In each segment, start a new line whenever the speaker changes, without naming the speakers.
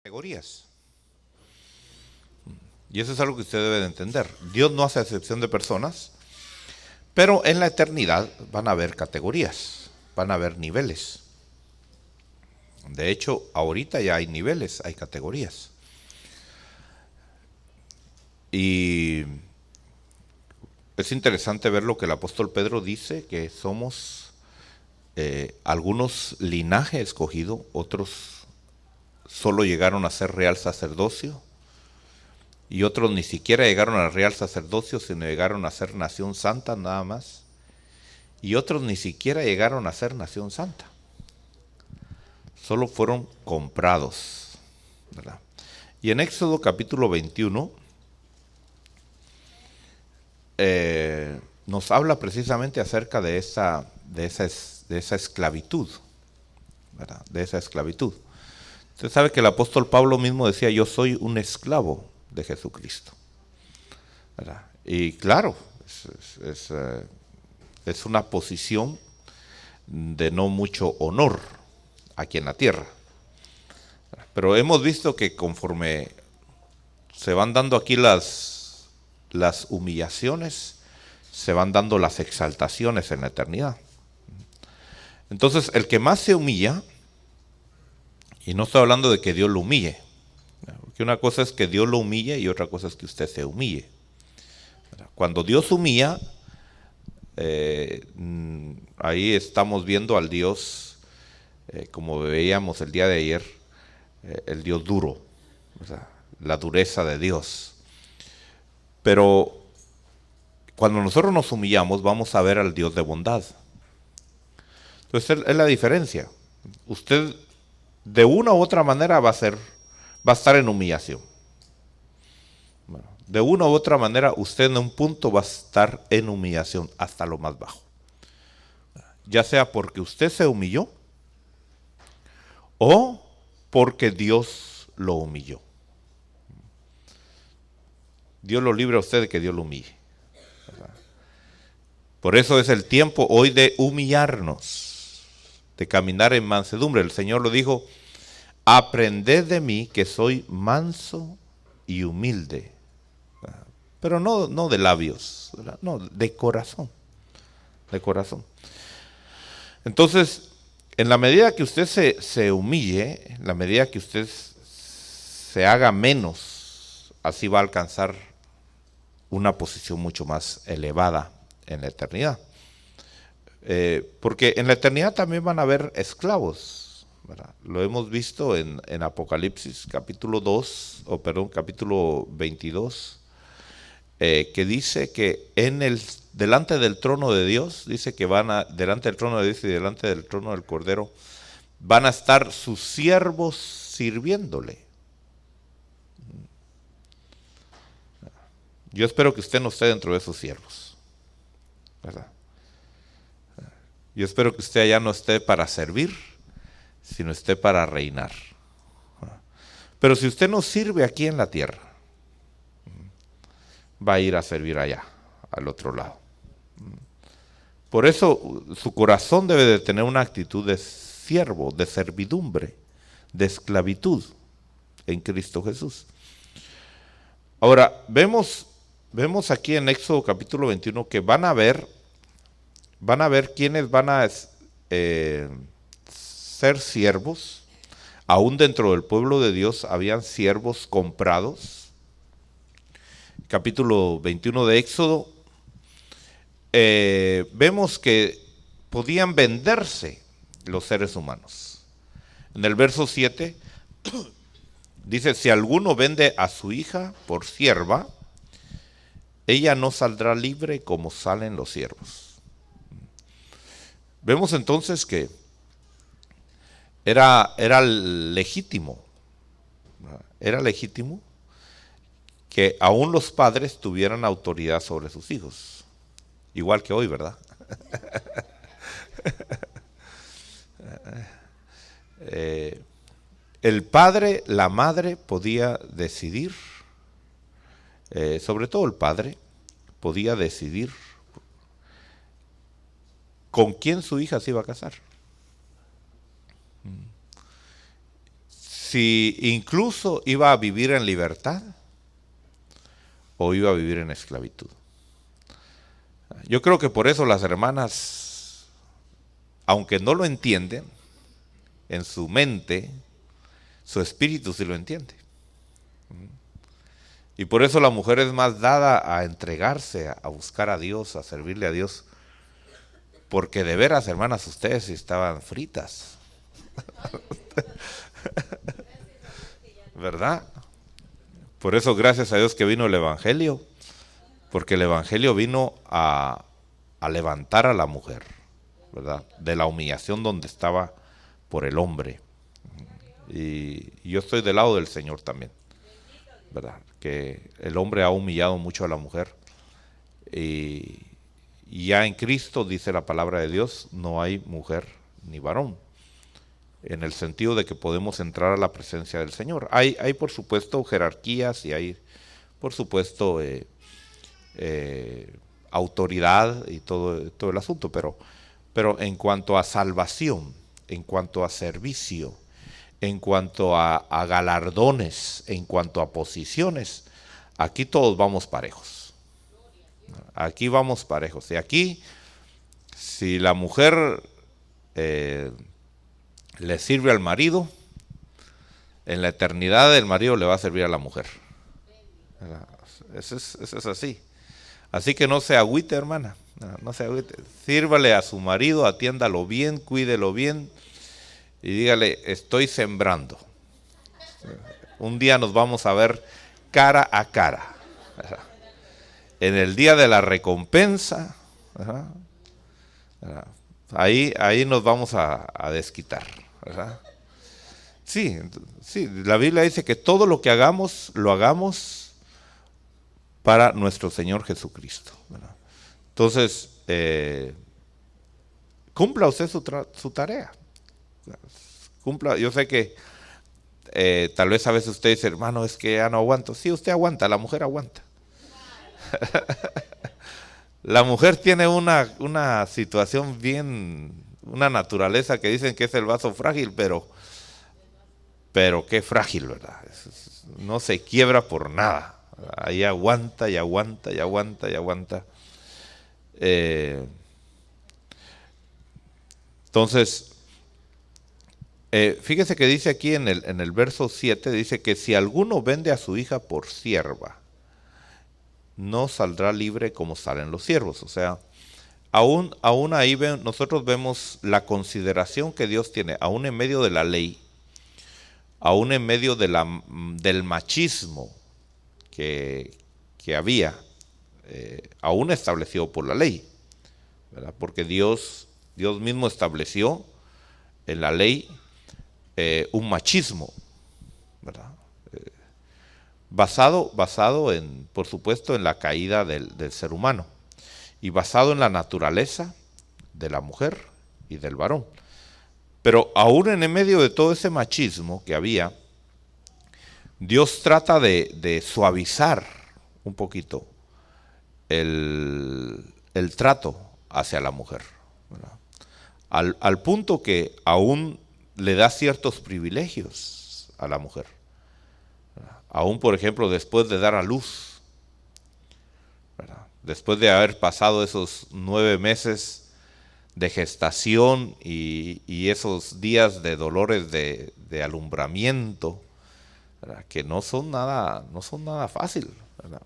categorías. Y eso es algo que usted debe de entender. Dios no hace excepción de personas, pero en la eternidad van a haber categorías, van a haber niveles. De hecho, ahorita ya hay niveles, hay categorías. Y es interesante ver lo que el apóstol Pedro dice, que somos algunos linaje escogido, otros solo llegaron a ser real sacerdocio, y otros ni siquiera llegaron al real sacerdocio, sino llegaron a ser nación santa nada más, y otros ni siquiera llegaron a ser nación santa, solo fueron comprados, ¿verdad? Y en Éxodo capítulo 21 nos habla precisamente acerca de esa esclavitud, ¿verdad? De esa esclavitud. Usted sabe que el apóstol Pablo mismo decía: yo soy un esclavo de Jesucristo, ¿verdad? Y claro, es una posición de no mucho honor aquí en la tierra. Pero hemos visto que conforme se van dando aquí las humillaciones, se van dando las exaltaciones en la eternidad. Entonces, el que más se humilla, y no estoy hablando de que Dios lo humille, porque una cosa es que Dios lo humille y otra cosa es que usted se humille. Cuando Dios humilla, ahí estamos viendo al Dios, como veíamos el día de ayer, el Dios duro, o sea, la dureza de Dios. Pero cuando nosotros nos humillamos, vamos a ver al Dios de bondad. Entonces es la diferencia. Usted de una u otra manera va a estar en humillación. Bueno, de una u otra manera usted en un punto va a estar en humillación hasta lo más bajo. Ya sea porque usted se humilló o porque Dios lo humilló. Dios lo libre a usted de que Dios lo humille. Por eso es el tiempo hoy de humillarnos, de caminar en mansedumbre. El Señor lo dijo: aprended de mí que soy manso y humilde. Pero no de labios, no, de corazón. De corazón. Entonces, en la medida que usted se humille, en la medida que usted se haga menos, así va a alcanzar una posición mucho más elevada en la eternidad. Porque en la eternidad también van a haber esclavos, ¿verdad? Lo hemos visto en Apocalipsis capítulo 2, capítulo 22, que dice que delante del trono de Dios, dice que delante del trono de Dios y delante del trono del Cordero, van a estar sus siervos sirviéndole. Yo espero que usted no esté dentro de esos siervos, ¿verdad? Yo espero que usted allá no esté para servir, sino esté para reinar. Pero si usted no sirve aquí en la tierra, va a ir a servir allá, al otro lado. Por eso su corazón debe de tener una actitud de siervo, de servidumbre, de esclavitud en Cristo Jesús. Ahora, vemos aquí en Éxodo capítulo 21 que van a ver quiénes van a ser siervos. Aún dentro del pueblo de Dios habían siervos comprados. Capítulo 21 de Éxodo, vemos que podían venderse los seres humanos. En el verso 7 dice: si alguno vende a su hija por sierva, ella no saldrá libre como salen los siervos. Vemos entonces que era legítimo que aún los padres tuvieran autoridad sobre sus hijos, igual que hoy, ¿verdad? El padre, la madre podía decidir, sobre todo el padre, podía decidir con quién su hija se iba a casar. si incluso iba a vivir en libertad o iba a vivir en esclavitud. Yo creo que por eso las hermanas, aunque no lo entienden, en su mente, su espíritu sí lo entiende. Y por eso la mujer es más dada a entregarse, a buscar a Dios, a servirle a Dios. Porque de veras, hermanas, ustedes estaban fritas. ¿Verdad? Por eso, gracias a Dios que vino el Evangelio. Porque el Evangelio vino a levantar a la mujer, ¿verdad? De la humillación donde estaba por el hombre. Y yo estoy del lado del Señor también, ¿verdad? Que el hombre ha humillado mucho a la mujer. Y ya en Cristo, dice la palabra de Dios, no hay mujer ni varón. En el sentido de que podemos entrar a la presencia del Señor. Hay por supuesto jerarquías y hay por supuesto autoridad y todo el asunto, pero en cuanto a salvación, en cuanto a servicio, en cuanto a galardones, en cuanto a posiciones, aquí todos vamos parejos. Aquí vamos parejos. Y aquí, si la mujer le sirve al marido, en la eternidad el marido le va a servir a la mujer. Eso es así. Así que no se agüite, hermana. No se agüite. Sírvale a su marido, atiéndalo bien, cuídelo bien y dígale, estoy sembrando. Un día nos vamos a ver cara a cara. En el día de la recompensa, ahí nos vamos a desquitar, ¿verdad? Sí, la Biblia dice que todo lo que hagamos, lo hagamos para nuestro Señor Jesucristo, ¿verdad? Entonces, cumpla usted su tarea. Cumpla. Yo sé que tal vez a veces usted dice, hermano, es que ya no aguanto. Sí, usted aguanta, la mujer aguanta. La mujer tiene una situación bien, una naturaleza que dicen que es el vaso frágil, pero qué frágil, ¿verdad? No se quiebra por nada. Ahí aguanta y aguanta y aguanta y aguanta. Entonces, fíjese que dice aquí en el verso 7, dice que si alguno vende a su hija por sierva, no saldrá libre como salen los siervos. O sea, aún ahí nosotros vemos la consideración que Dios tiene, aún en medio de la ley, aún en medio del machismo que había, aún establecido por la ley, ¿verdad? Porque Dios mismo estableció en la ley un machismo, ¿verdad? Basado en, por supuesto, en la caída del ser humano y basado en la naturaleza de la mujer y del varón. Pero aún en el medio de todo ese machismo que había, Dios trata de suavizar un poquito el trato hacia la mujer, ¿verdad? Al punto que aún le da ciertos privilegios a la mujer. Aún, por ejemplo, después de dar a luz, ¿verdad? Después de haber pasado esos 9 meses de gestación y esos días de dolores de alumbramiento, ¿verdad? Que no son nada fácil, ¿verdad?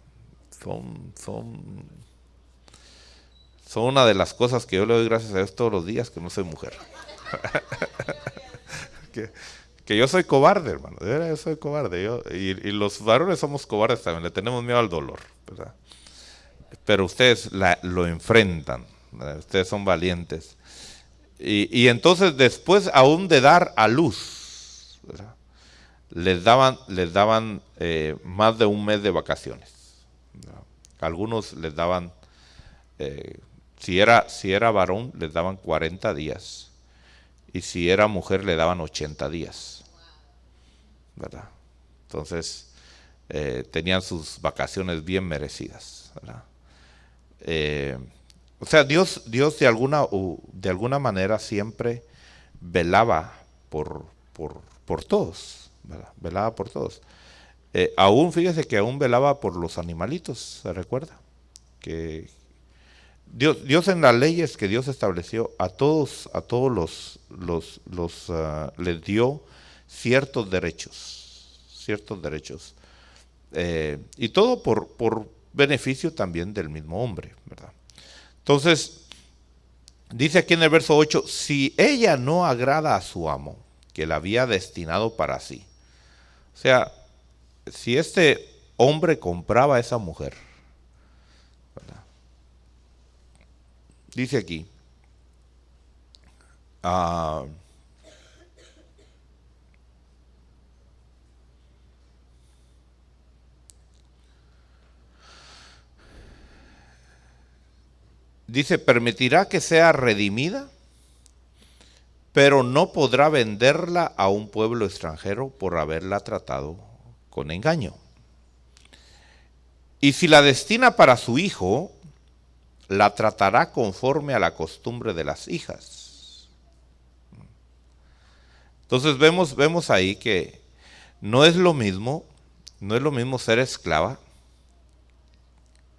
Son una de las cosas que yo le doy gracias a Dios todos los días, que no soy mujer. que yo soy cobarde, hermano. De verdad, yo soy cobarde. Y los varones somos cobardes también. Le tenemos miedo al dolor, ¿verdad? Pero ustedes lo enfrentan, ¿verdad? Ustedes son valientes. Y entonces, después aún de dar a luz, ¿verdad? Les daban más de un mes de vacaciones, ¿verdad? Algunos les daban, si era varón, les daban 40 días. Y si era mujer, le daban 80 días, ¿verdad? Entonces, tenían sus vacaciones bien merecidas, ¿verdad? O sea, Dios de alguna manera siempre velaba por todos, ¿verdad? Velaba por todos. Aún, fíjese que aún velaba por los animalitos, ¿se recuerda? Que Dios en las leyes que Dios estableció, a todos les dio ciertos derechos. Y todo por beneficio también del mismo hombre, ¿verdad? Entonces, dice aquí en el verso 8, si ella no agrada a su amo, que la había destinado para sí. O sea, si este hombre compraba a esa mujer, ¿verdad? Dice aquí, dice, permitirá que sea redimida, pero no podrá venderla a un pueblo extranjero por haberla tratado con engaño. Y si la destina para su hijo, la tratará conforme a la costumbre de las hijas. Entonces vemos ahí que no es lo mismo ser esclava,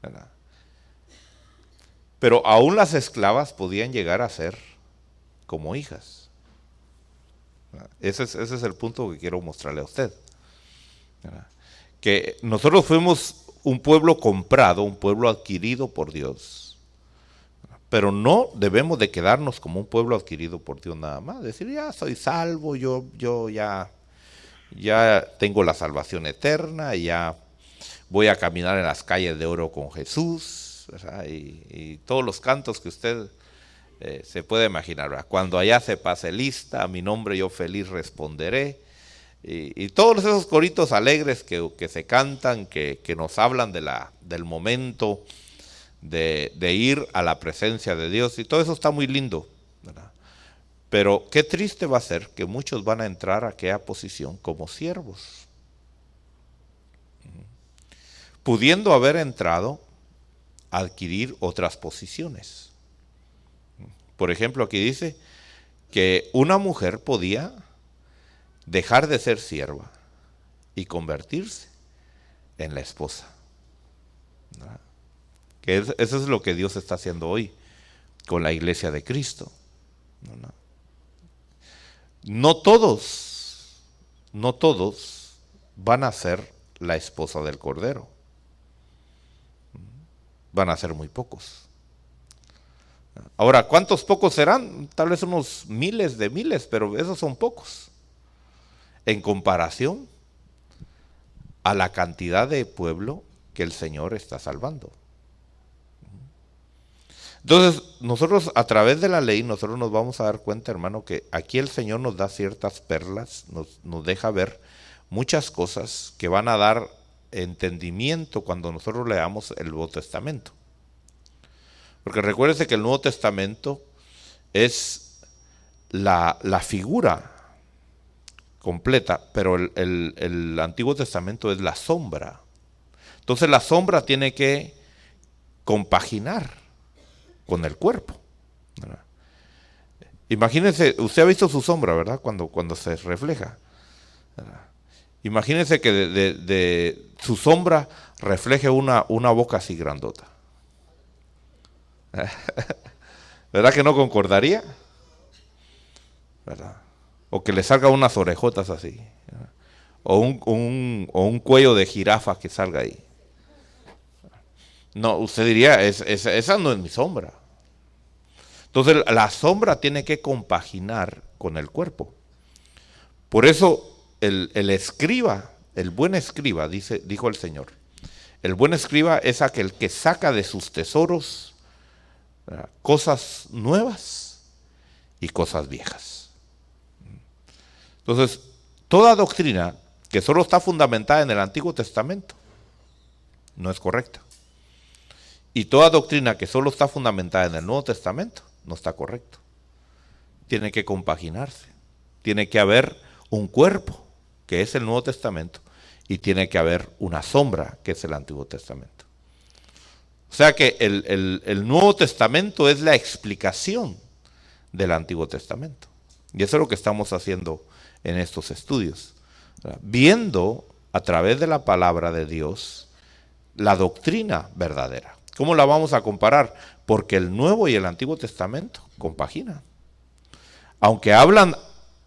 ¿verdad? Pero aún las esclavas podían llegar a ser como hijas. Ese es el punto que quiero mostrarle a usted, ¿verdad? Que nosotros fuimos un pueblo comprado, un pueblo adquirido por Dios. Pero no debemos de quedarnos como un pueblo adquirido por Dios nada más. Decir, ya soy salvo, yo ya tengo la salvación eterna, ya voy a caminar en las calles de oro con Jesús, ¿verdad? Y todos los cantos que usted se puede imaginar, ¿verdad? Cuando allá se pase lista, a mi nombre yo feliz responderé. Y todos esos coritos alegres que se cantan, que nos hablan del momento de ir a la presencia de Dios, y todo eso está muy lindo, ¿verdad? Pero qué triste va a ser que muchos van a entrar a aquella posición como siervos, pudiendo haber entrado a adquirir otras posiciones. Por ejemplo, aquí dice que una mujer podía dejar de ser sierva y convertirse en la esposa, ¿verdad? Que eso es lo que Dios está haciendo hoy con la iglesia de Cristo. No todos van a ser la esposa del Cordero. Van a ser muy pocos. Ahora, ¿cuántos pocos serán? Tal vez unos miles de miles, pero esos son pocos en comparación a la cantidad de pueblo que el Señor está salvando. Entonces, nosotros a través de la ley, nosotros nos vamos a dar cuenta, hermano, que aquí el Señor nos da ciertas perlas, nos deja ver muchas cosas que van a dar entendimiento cuando nosotros leamos el Nuevo Testamento. Porque recuérdese que el Nuevo Testamento es la figura completa, pero el Antiguo Testamento es la sombra. Entonces la sombra tiene que compaginar con el cuerpo, ¿verdad? Imagínense, usted ha visto su sombra, ¿verdad? Cuando se refleja, ¿verdad? Imagínense que de su sombra refleje una boca así grandota. ¿Verdad que no concordaría? ¿Verdad? O que le salga unas orejotas así, ¿verdad? O un cuello de jirafa que salga ahí. No, usted diría, esa no es mi sombra. Entonces la sombra tiene que compaginar con el cuerpo. Por eso el escriba, el buen escriba, dijo el Señor, el buen escriba es aquel que saca de sus tesoros, ¿verdad?, cosas nuevas y cosas viejas. Entonces, toda doctrina que solo está fundamentada en el Antiguo Testamento no es correcta. Y toda doctrina que solo está fundamentada en el Nuevo Testamento no está correcto. Tiene que compaginarse. Tiene que haber un cuerpo, que es el Nuevo Testamento, y tiene que haber una sombra, que es el Antiguo Testamento. O sea que el Nuevo Testamento es la explicación del Antiguo Testamento. Y eso es lo que estamos haciendo en estos estudios. viendo a través de la palabra de Dios la doctrina verdadera. ¿Cómo la vamos a comparar? Porque el Nuevo y el Antiguo Testamento compaginan. Aunque hablan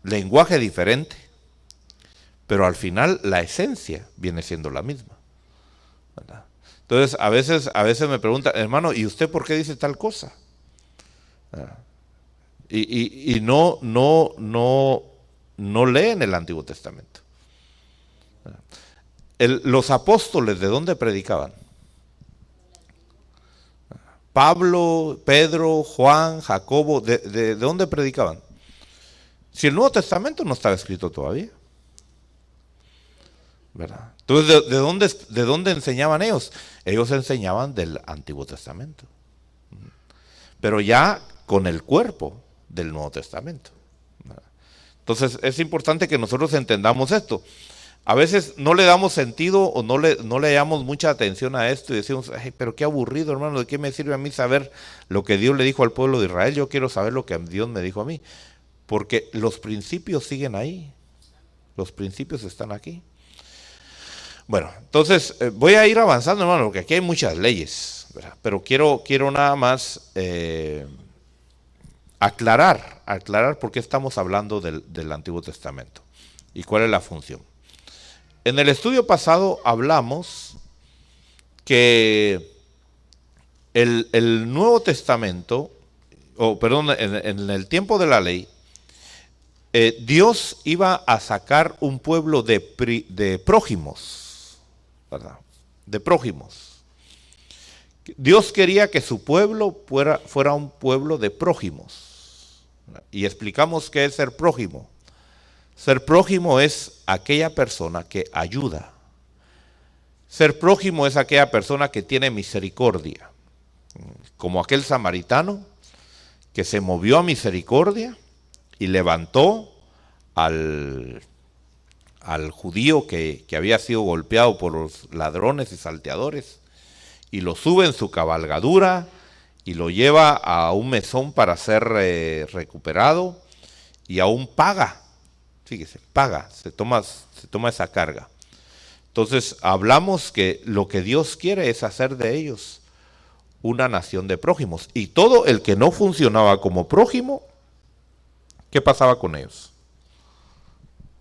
lenguaje diferente, pero al final la esencia viene siendo la misma, ¿verdad? Entonces, a veces me preguntan, hermano, ¿y usted por qué dice tal cosa? Y no leen el Antiguo Testamento. Los apóstoles, ¿de dónde predicaban? Pablo, Pedro, Juan, Jacobo, ¿de dónde predicaban? Si el Nuevo Testamento no estaba escrito todavía, ¿verdad? Entonces, ¿de dónde enseñaban ellos? Ellos enseñaban del Antiguo Testamento, pero ya con el cuerpo del Nuevo Testamento, ¿verdad? Entonces, es importante que nosotros entendamos esto. A veces no le damos sentido o no le damos mucha atención a esto y decimos, ay, pero qué aburrido, hermano, ¿de qué me sirve a mí saber lo que Dios le dijo al pueblo de Israel? Yo quiero saber lo que Dios me dijo a mí, porque los principios siguen ahí, los principios están aquí. Bueno, entonces voy a ir avanzando, hermano, porque aquí hay muchas leyes, ¿verdad? Pero quiero nada más aclarar por qué estamos hablando del Antiguo Testamento y cuál es la función. En el estudio pasado hablamos que el Nuevo Testamento, en el tiempo de la ley, Dios iba a sacar un pueblo de prójimos, ¿verdad? De prójimos. Dios quería que su pueblo fuera un pueblo de prójimos. Y explicamos qué es ser prójimo. Ser prójimo es aquella persona que ayuda. Ser prójimo es aquella persona que tiene misericordia. Como aquel samaritano que se movió a misericordia y levantó al judío que había sido golpeado por los ladrones y salteadores y lo sube en su cabalgadura y lo lleva a un mesón para ser recuperado y aún paga. Fíjese, se toma esa carga. Entonces hablamos que lo que Dios quiere es hacer de ellos una nación de prójimos. Y todo el que no funcionaba como prójimo, ¿qué pasaba con ellos?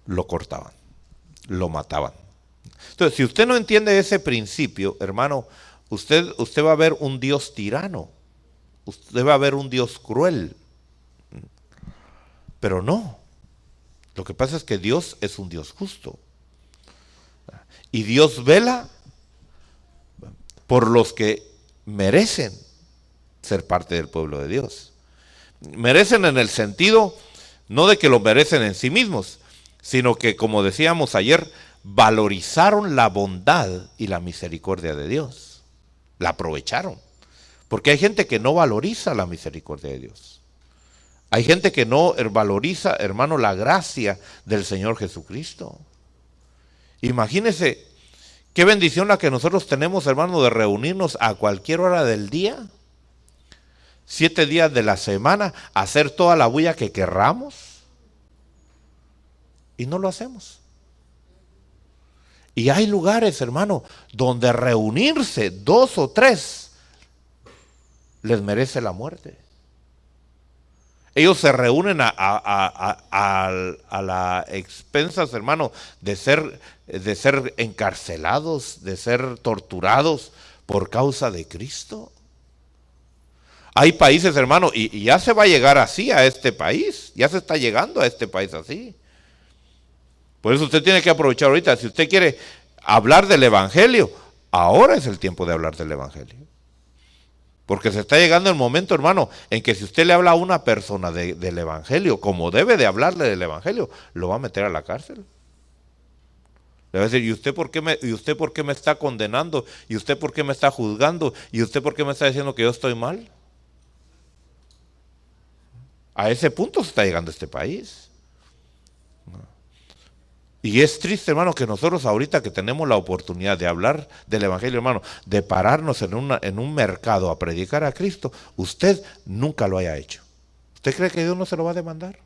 Lo cortaban, lo mataban. Entonces, si usted no entiende ese principio, hermano, usted va a ver un Dios tirano, usted va a ver un Dios cruel. Pero no. Lo que pasa es que Dios es un Dios justo. Y Dios vela por los que merecen ser parte del pueblo de Dios. Merecen en el sentido, no de que lo merecen en sí mismos, sino que, como decíamos ayer, valorizaron la bondad y la misericordia de Dios. La aprovecharon. Porque hay gente que no valoriza la misericordia de Dios. Hay gente que no valoriza, hermano, la gracia del Señor Jesucristo. Imagínese qué bendición la que nosotros tenemos, hermano, de reunirnos a cualquier hora del día, 7 días de la semana, hacer toda la bulla que querramos. Y no lo hacemos. Y hay lugares, hermano, donde reunirse 2 o 3 les merece la muerte. Ellos se reúnen a las expensas, hermano, de ser encarcelados, de ser torturados por causa de Cristo. Hay países, hermano, y ya se va a llegar así a este país, ya se está llegando a este país así. Por eso usted tiene que aprovechar ahorita, si usted quiere hablar del Evangelio, ahora es el tiempo de hablar del Evangelio. Porque se está llegando el momento, hermano, en que si usted le habla a una persona del Evangelio, como debe de hablarle del Evangelio, lo va a meter a la cárcel. Le va a decir, ¿y usted por qué me está condenando? ¿Y usted por qué me está juzgando? ¿Y usted por qué me está diciendo que yo estoy mal? A ese punto se está llegando este país. Y es triste, hermano, que nosotros ahorita que tenemos la oportunidad de hablar del Evangelio, hermano, de pararnos en un mercado a predicar a Cristo, usted nunca lo haya hecho. ¿Usted cree que Dios no se lo va a demandar?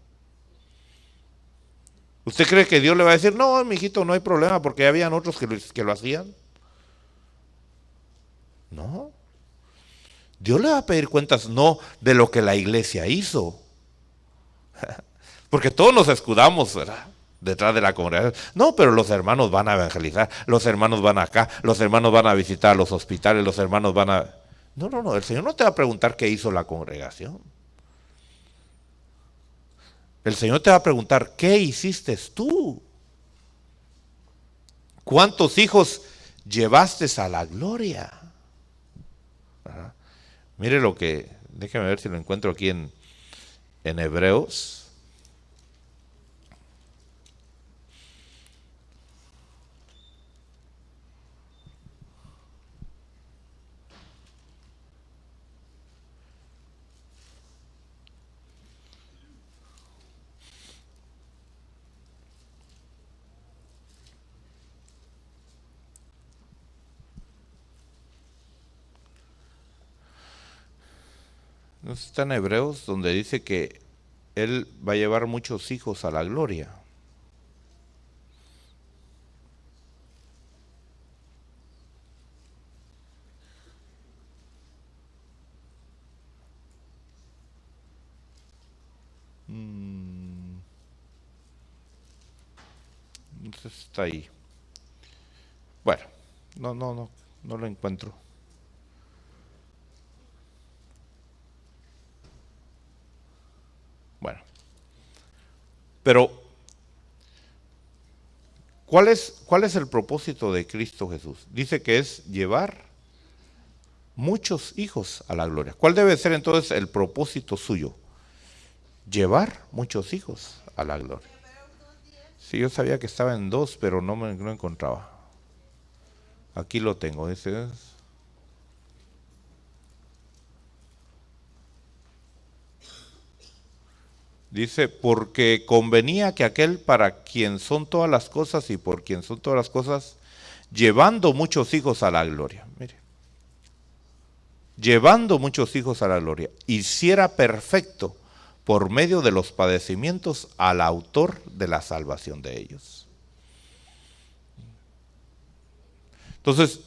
¿Usted cree que Dios le va a decir, no, mijito, no hay problema porque habían otros que lo hacían? No. Dios le va a pedir cuentas no de lo que la iglesia hizo. Porque todos nos escudamos, ¿verdad?, detrás de la congregación. No, pero los hermanos van a evangelizar, los hermanos van acá, los hermanos van a visitar los hospitales, los hermanos van a... No, no, no, el Señor no te va a preguntar qué hizo la congregación. El Señor te va a preguntar, ¿qué hiciste tú? ¿Cuántos hijos llevaste a la gloria? Ajá. Mire lo que, déjeme ver si lo encuentro aquí en Hebreos. ¿No está en Hebreos donde dice que Él va a llevar muchos hijos a la gloria? Entonces está ahí. Bueno, no lo encuentro. Bueno, pero ¿cuál es el propósito de Cristo Jesús? Dice que es llevar muchos hijos a la gloria. ¿Cuál debe ser entonces el propósito suyo? Llevar muchos hijos a la gloria. Sí, yo sabía que estaba en 2, pero no lo encontraba. Aquí lo tengo, dice. Dice, porque convenía que aquel para quien son todas las cosas y por quien son todas las cosas, llevando muchos hijos a la gloria. Mire, llevando muchos hijos a la gloria, hiciera perfecto por medio de los padecimientos al autor de la salvación de ellos. Entonces,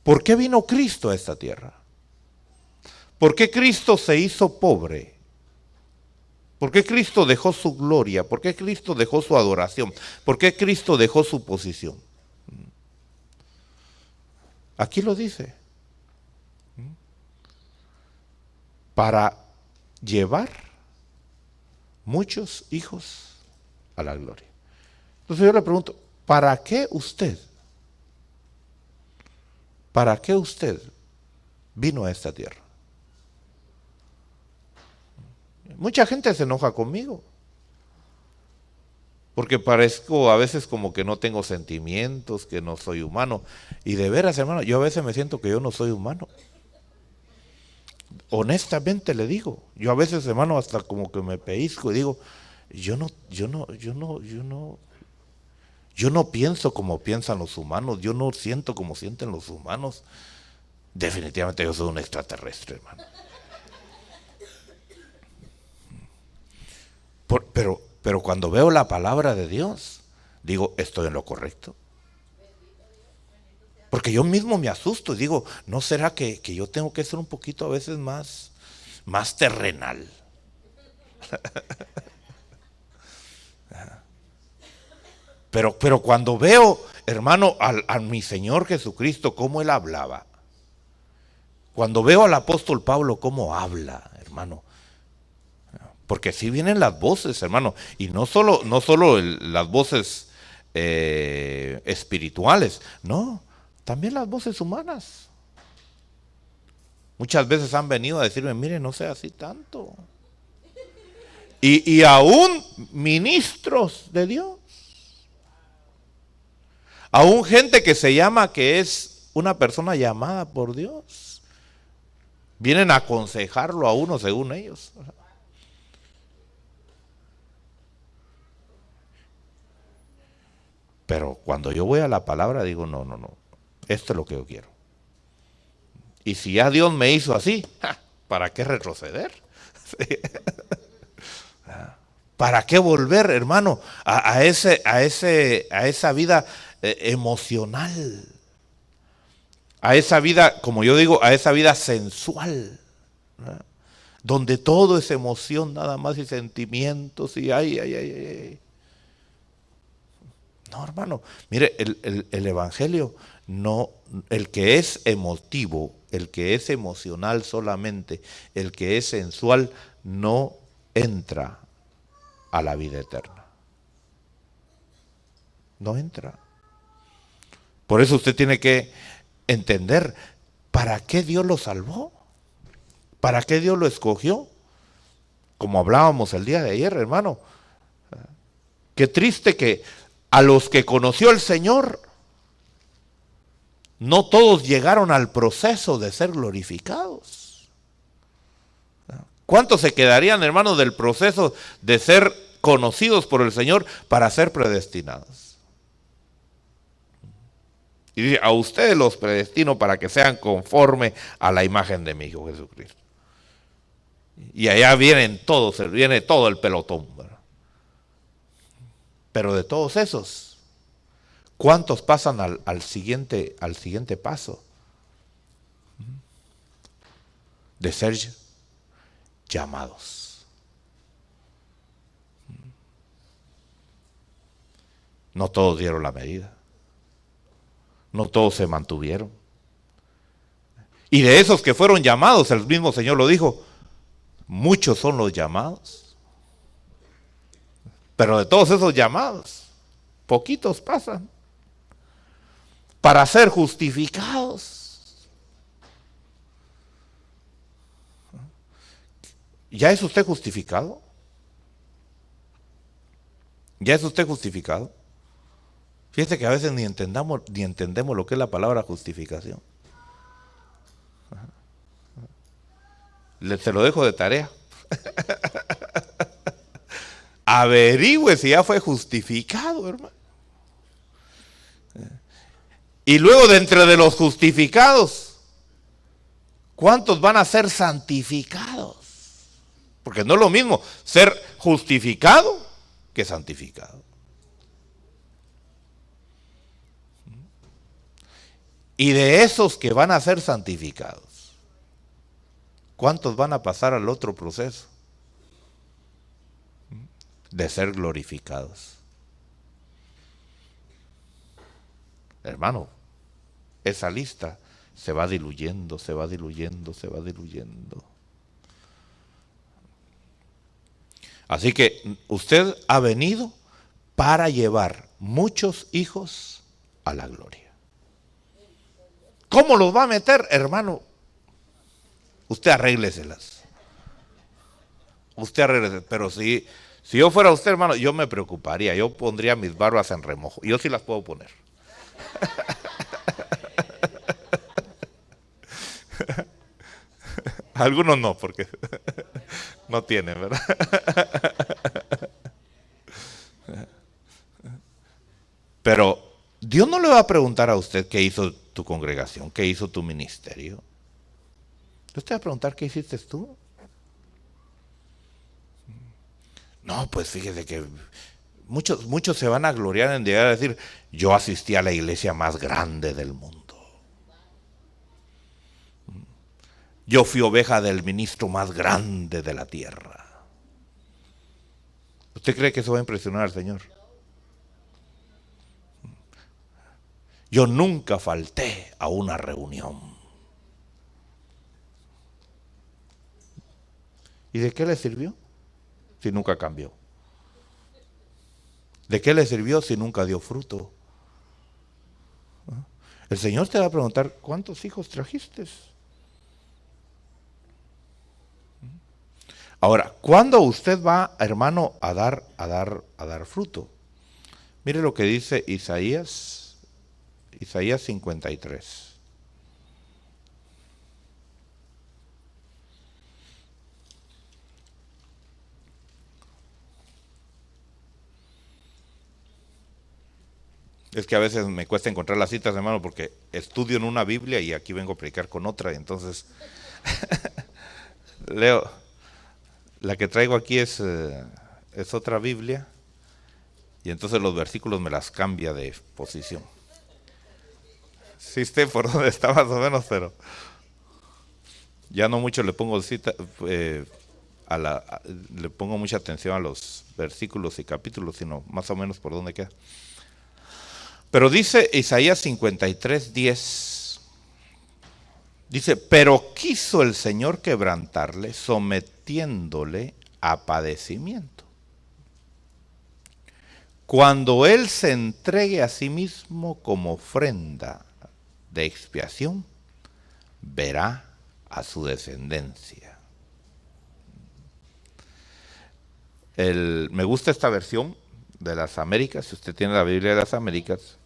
¿por qué vino Cristo a esta tierra? ¿Por qué Cristo se hizo pobre? ¿Por qué Cristo dejó su gloria? ¿Por qué Cristo dejó su adoración? ¿Por qué Cristo dejó su posición? Aquí lo dice. Para llevar muchos hijos a la gloria. Entonces yo le pregunto, ¿para qué usted? ¿Para qué usted vino a esta tierra? Mucha gente se enoja conmigo, porque parezco a veces como que no tengo sentimientos, que no soy humano. Y de veras, hermano, yo a veces me siento que yo no soy humano. Honestamente le digo, yo a veces, hermano, hasta como que me pellizco y digo, yo no pienso como piensan los humanos, yo no siento como sienten los humanos. Definitivamente yo soy un extraterrestre, hermano. Pero cuando veo la palabra de Dios, digo, estoy en lo correcto. Porque yo mismo me asusto y digo, ¿no será que yo tengo que ser un poquito a veces más terrenal? Pero cuando veo, hermano, a mi Señor Jesucristo, cómo Él hablaba. Cuando veo al apóstol Pablo, cómo habla, hermano. Porque sí vienen las voces, hermano. Y no solo las voces espirituales, no, también las voces humanas. Muchas veces han venido a decirme, mire, no sea así tanto. Y aún ministros de Dios. Aún gente que se llama que es una persona llamada por Dios. Vienen a aconsejarlo a uno según ellos. Pero cuando yo voy a la palabra digo, no, esto es lo que yo quiero. Y si ya Dios me hizo así, ¿para qué retroceder? ¿Para qué volver, hermano, a esa vida emocional? A esa vida, como yo digo, a esa vida sensual, ¿verdad? Donde todo es emoción nada más y sentimientos y ay. No, hermano, mire, el Evangelio, no, el que es emotivo, el que es emocional solamente, el que es sensual, no entra a la vida eterna. No entra. Por eso usted tiene que entender para qué Dios lo salvó, para qué Dios lo escogió. Como hablábamos el día de ayer, hermano, qué triste que a los que conoció el Señor, no todos llegaron al proceso de ser glorificados. ¿Cuántos se quedarían, hermanos, del proceso de ser conocidos por el Señor para ser predestinados? Y dice, a ustedes los predestino para que sean conforme a la imagen de mi Hijo Jesucristo. Y allá viene todo el pelotón, ¿verdad? Pero de todos esos, ¿cuántos pasan al siguiente paso? De ser llamados. No todos dieron la medida. No todos se mantuvieron. Y de esos que fueron llamados, el mismo Señor lo dijo, muchos son los llamados. Pero de todos esos llamados, poquitos pasan para ser justificados. ¿Ya es usted justificado? ¿Ya es usted justificado? Fíjese que a veces ni entendemos lo que es la palabra justificación. Se lo dejo de tarea. Averigüe si ya fue justificado, hermano. Y luego, de entre de los justificados, ¿cuántos van a ser santificados? Porque no es lo mismo ser justificado que santificado. Y de esos que van a ser santificados, ¿cuántos van a pasar al otro proceso? De ser glorificados. Hermano, esa lista se va diluyendo, se va diluyendo, se va diluyendo. Así que usted ha venido para llevar muchos hijos a la gloria. ¿Cómo los va a meter, hermano? Usted arrégleselas. Usted arrégleselas. Pero si yo fuera usted, hermano, yo me preocuparía. Yo pondría mis barbas en remojo. Yo sí las puedo poner. Algunos no, porque no tienen, ¿verdad? Pero Dios no le va a preguntar a usted qué hizo tu congregación, qué hizo tu ministerio. Dios te va a preguntar qué hiciste tú. No, pues fíjese que muchos se van a gloriar en llegar a decir, yo asistí a la iglesia más grande del mundo. Yo fui oveja del ministro más grande de la tierra. ¿Usted cree que eso va a impresionar al Señor? Yo nunca falté a una reunión. ¿Y de qué le sirvió? Si nunca cambió. ¿De qué le sirvió si nunca dio fruto? El Señor te va a preguntar, ¿cuántos hijos trajiste? Ahora, ¿cuándo usted va, hermano, a dar fruto? Mire lo que dice Isaías 53. Es que a veces me cuesta encontrar las citas, hermano, porque estudio en una Biblia y aquí vengo a predicar con otra, y entonces leo. La que traigo aquí es es otra Biblia, y entonces los versículos me las cambia de posición. Sí, sé por dónde está más o menos, pero ya no mucho le pongo cita, le pongo mucha atención a los versículos y capítulos, sino más o menos por dónde queda. Pero dice Isaías 53:10, dice, pero quiso el Señor quebrantarle, sometiéndole a padecimiento. Cuando Él se entregue a sí mismo como ofrenda de expiación, verá a su descendencia. Me gusta esta versión de las Américas. Si usted tiene la Biblia de las Américas,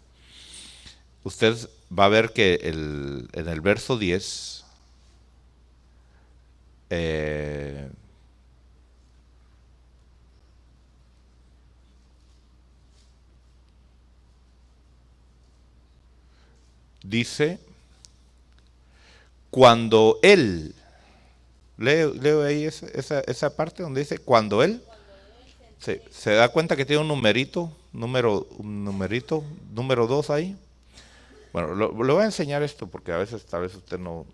usted va a ver que en el verso 10, dice, cuando Él, leo ahí esa parte donde dice, cuando Él, se da cuenta que tiene un numerito, número 2 ahí. Bueno, le voy a enseñar esto porque a veces tal vez usted no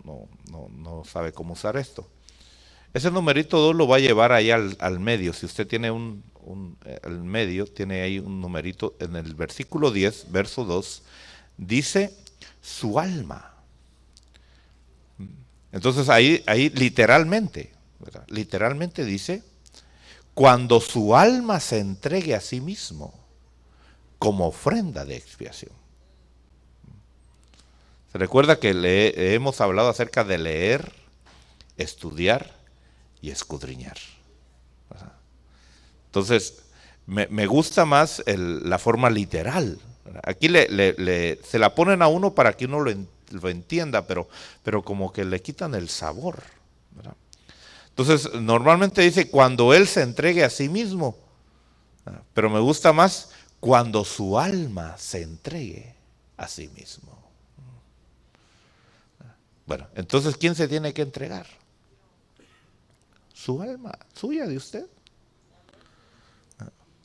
sabe cómo usar esto. Ese numerito 2 lo va a llevar ahí al medio. Si usted tiene al medio, tiene ahí un numerito en el versículo 10, verso 2, dice su alma. Entonces ahí literalmente, ¿verdad? Literalmente dice, cuando su alma se entregue a sí mismo como ofrenda de expiación. Se recuerda que hemos hablado acerca de leer, estudiar y escudriñar. Entonces, me gusta más la forma literal. Aquí se la ponen a uno para que uno lo entienda, pero como que le quitan el sabor, ¿verdad? Entonces, normalmente dice, cuando Él se entregue a sí mismo, pero me gusta más cuando su alma se entregue a sí mismo. Bueno, entonces, ¿quién se tiene que entregar? Su alma, suya, de usted.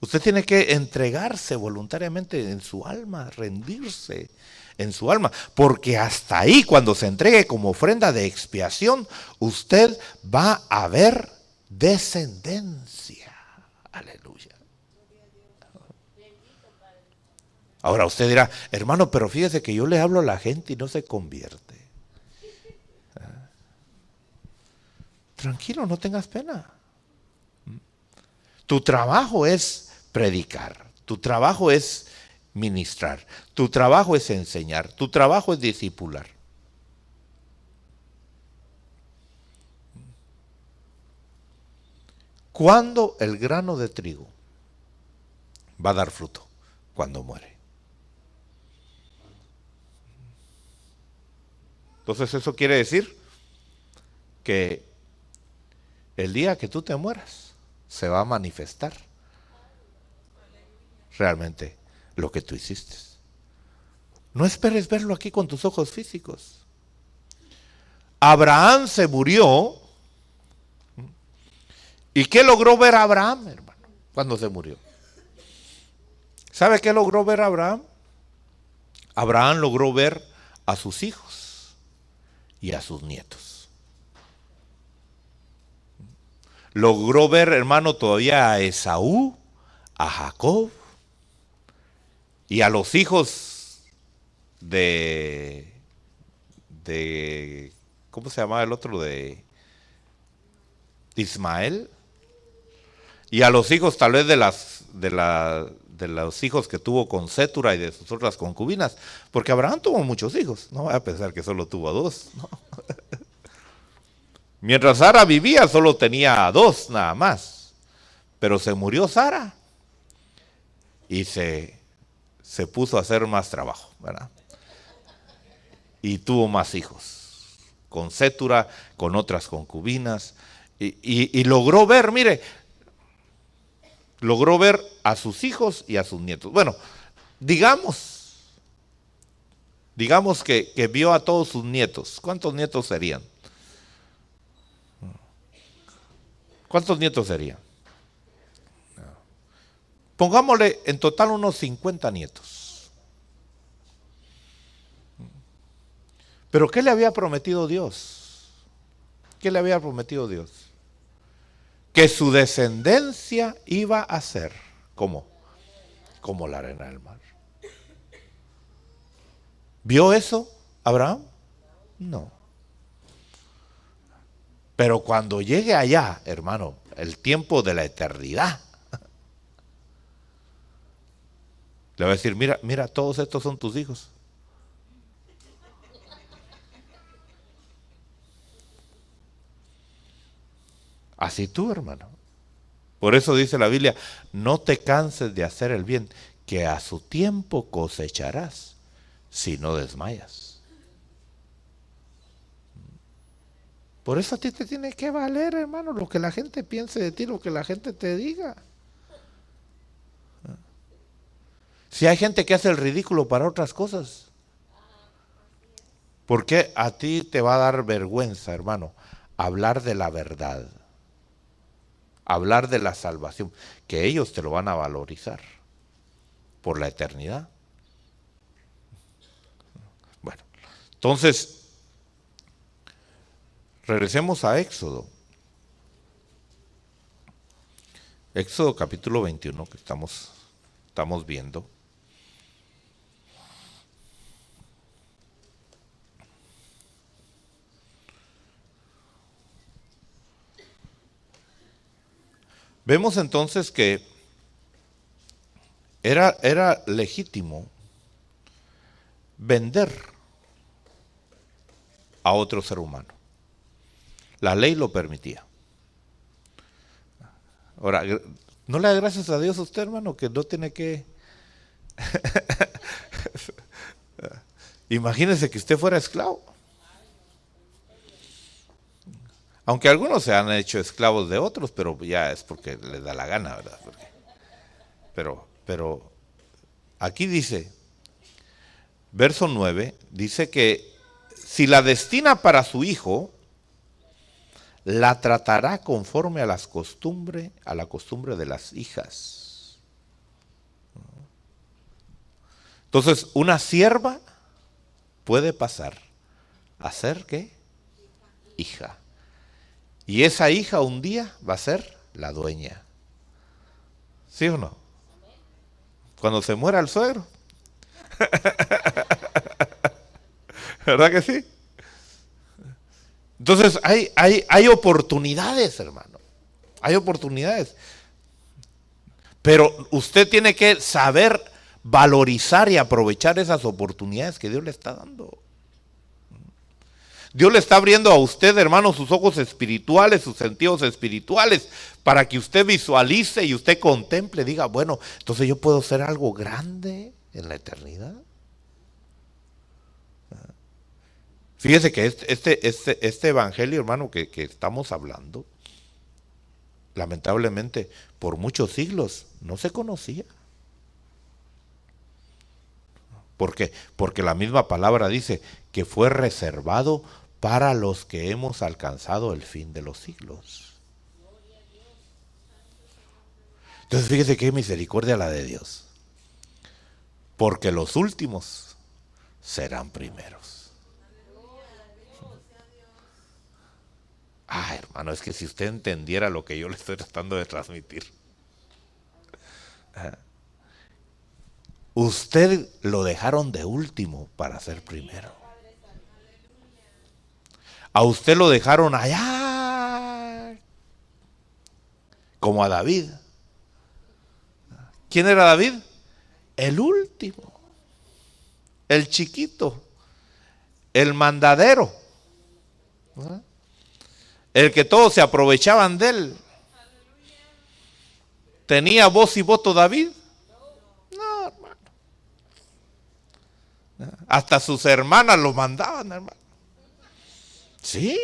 Usted tiene que entregarse voluntariamente en su alma, rendirse en su alma, porque hasta ahí, cuando se entregue como ofrenda de expiación, usted va a ver descendencia. Aleluya. Ahora usted dirá, hermano, pero fíjese que yo le hablo a la gente y no se convierte. Tranquilo, no tengas pena. Tu trabajo es predicar, tu trabajo es ministrar, tu trabajo es enseñar, tu trabajo es discipular. ¿Cuándo el grano de trigo va a dar fruto? Cuando muere. Entonces eso quiere decir que el día que tú te mueras se va a manifestar realmente lo que tú hiciste. No esperes verlo aquí con tus ojos físicos. Abraham se murió. ¿Y qué logró ver Abraham, hermano, cuando se murió? ¿Sabe qué logró ver Abraham? Abraham logró ver a sus hijos y a sus nietos. Logró ver, hermano, todavía a Esaú, a Jacob y a los hijos de ¿cómo se llamaba el otro? De Ismael. Y a los hijos tal vez de los hijos que tuvo con Sétura y de sus otras concubinas. Porque Abraham tuvo muchos hijos. No voy a pensar que solo tuvo 2. No. Mientras Sara vivía solo tenía 2 nada más. Pero se murió Sara. Y se puso a hacer más trabajo, ¿verdad? Y tuvo más hijos. Con Sétura, con otras concubinas. Y logró ver, mire, logró ver a sus hijos y a sus nietos. Bueno, digamos que vio a todos sus nietos. ¿Cuántos nietos serían? ¿Cuántos nietos serían? pongámosle en total unos 50 nietos. Pero ¿qué le había prometido Dios? ¿Qué le había prometido Dios? Que su descendencia iba a ser, ¿cómo? Como la arena del mar. ¿Vio eso Abraham? No. Pero cuando llegue allá, hermano, el tiempo de la eternidad, le va a decir, mira, mira, todos estos son tus hijos. Así tú, hermano. Por eso dice la Biblia, no te canses de hacer el bien, que a su tiempo cosecharás, si no desmayas. Por eso a ti te tiene que valer, hermano, lo que la gente piense de ti, lo que la gente te diga. Si hay gente que hace el ridículo para otras cosas, ¿por qué a ti te va a dar vergüenza, hermano, hablar de la verdad? Hablar de la salvación, que ellos te lo van a valorizar por la eternidad. Bueno, entonces, regresemos a Éxodo. Éxodo capítulo 21 que estamos viendo. Vemos entonces que era legítimo vender a otro ser humano. La ley lo permitía. Ahora, ¿no le da gracias a Dios a usted, hermano, que no tiene que... Imagínese que usted fuera esclavo. Aunque algunos se han hecho esclavos de otros, pero ya es porque les da la gana, ¿verdad? Pero aquí dice, verso 9, dice que si la destina para su hijo, la tratará conforme a la costumbre de las hijas. Entonces, una sierva puede pasar a ser, ¿qué? Hija. Y esa hija un día va a ser la dueña. ¿Sí o no? Cuando se muera el suegro. ¿Verdad que sí? Entonces hay oportunidades, hermano. Hay oportunidades. Pero usted tiene que saber valorizar y aprovechar esas oportunidades que Dios le está dando. Dios le está abriendo a usted, hermano, sus ojos espirituales, sus sentidos espirituales, para que usted visualice y usted contemple, diga, bueno, entonces yo puedo ser algo grande en la eternidad. Fíjese que este evangelio, hermano, que estamos hablando, lamentablemente, por muchos siglos no se conocía. ¿Por qué? Porque la misma palabra dice que fue reservado para los que hemos alcanzado el fin de los siglos. Entonces fíjese qué misericordia la de Dios. Porque los últimos serán primeros. Ah, hermano, es que si usted entendiera lo que yo le estoy tratando de transmitir. Usted lo dejaron de último para ser primero. A usted lo dejaron allá, como a David. ¿Quién era David? El último, el chiquito, el mandadero, el que todos se aprovechaban de él. ¿Tenía voz y voto David? No, hermano. Hasta sus hermanas lo mandaban, hermano. Sí.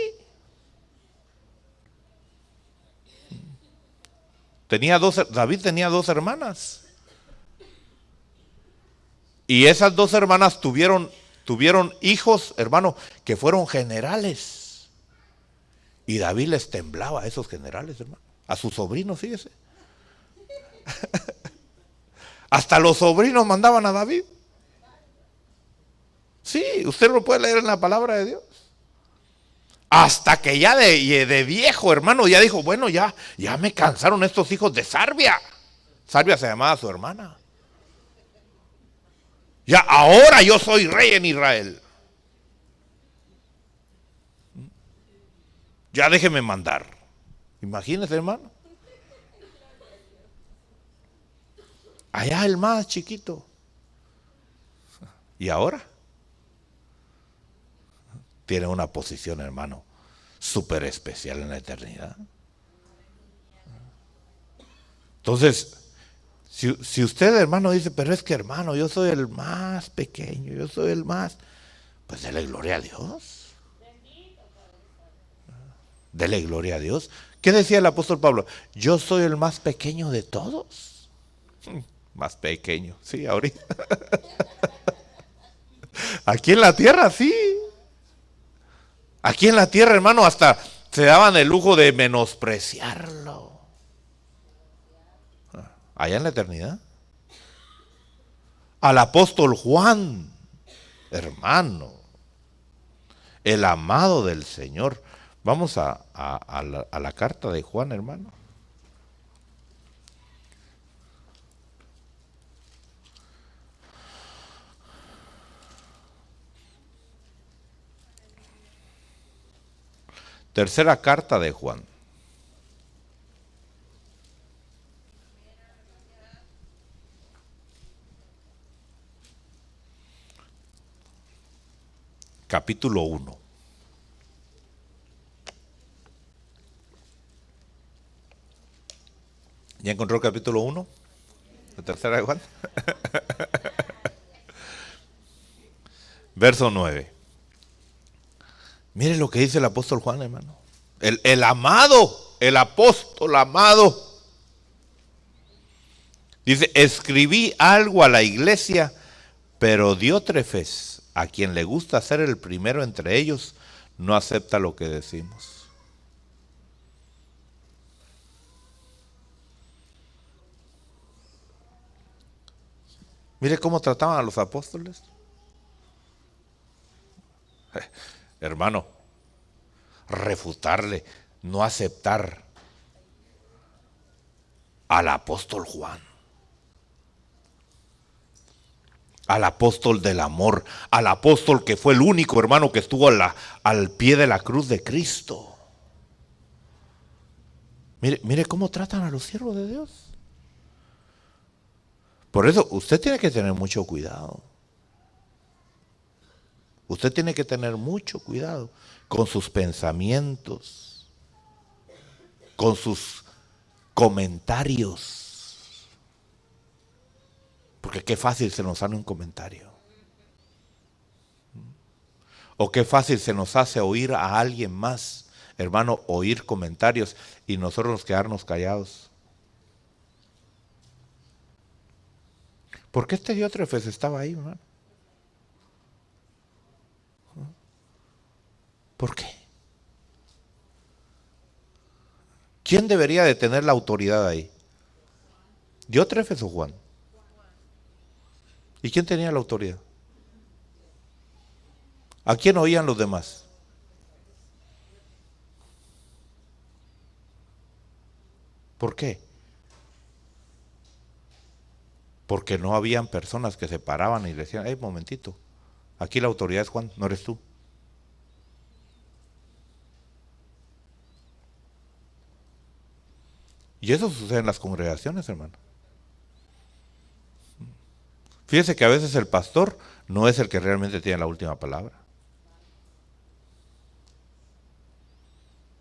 David tenía dos hermanas. Y esas dos hermanas tuvieron hijos, hermano, que fueron generales. Y David les temblaba a esos generales, hermano. A sus sobrinos, fíjese. Hasta los sobrinos mandaban a David. Sí, usted lo puede leer en la palabra de Dios. Hasta que ya de viejo, hermano, ya dijo, bueno, ya me cansaron estos hijos de Sarbia. Sarbia se llamaba su hermana. Ya ahora yo soy rey en Israel. Ya déjeme mandar. Imagínese, hermano. Allá el más chiquito. Y ahora tiene una posición, hermano, súper especial en la eternidad. Entonces, si usted, hermano, dice, pero es que, hermano, yo soy el más pequeño, yo soy el más, pues dele gloria a Dios. Dele gloria a Dios. ¿Qué decía el apóstol Pablo? Yo soy el más pequeño de todos. Más pequeño, sí, ahorita. Aquí en la tierra, sí. Aquí en la tierra, hermano, hasta se daban el lujo de menospreciarlo. Allá en la eternidad. Al apóstol Juan, hermano, el amado del Señor. Vamos a la carta de Juan, hermano. Tercera carta de Juan. Capítulo 1. ¿Ya encontró el capítulo 1? La tercera de Juan. Verso 9. Mire lo que dice el apóstol Juan, hermano. El amado, el apóstol amado. Dice, escribí algo a la iglesia, pero Diótrefes, a quien le gusta ser el primero entre ellos, no acepta lo que decimos. Mire cómo trataban a los apóstoles. Hermano, refutarle, no aceptar al apóstol Juan, al apóstol del amor, al apóstol que fue el único, hermano, que estuvo al pie de la cruz de Cristo. Mire cómo tratan a los siervos de Dios. Por eso usted tiene que tener mucho cuidado. Usted tiene que tener mucho cuidado con sus pensamientos, con sus comentarios. Porque qué fácil se nos sale un comentario. O qué fácil se nos hace oír a alguien más, hermano, oír comentarios y nosotros quedarnos callados. ¿Por qué este Diótrefes estaba ahí, hermano? ¿Por qué? ¿Quién debería de tener la autoridad ahí? ¿Diótrefes o Juan? ¿Y quién tenía la autoridad? ¿A quién oían los demás? ¿Por qué? Porque no habían personas que se paraban y le decían, hey, momentito, aquí la autoridad es Juan, no eres tú. Y eso sucede en las congregaciones, hermano. Fíjese que a veces el pastor no es el que realmente tiene la última palabra.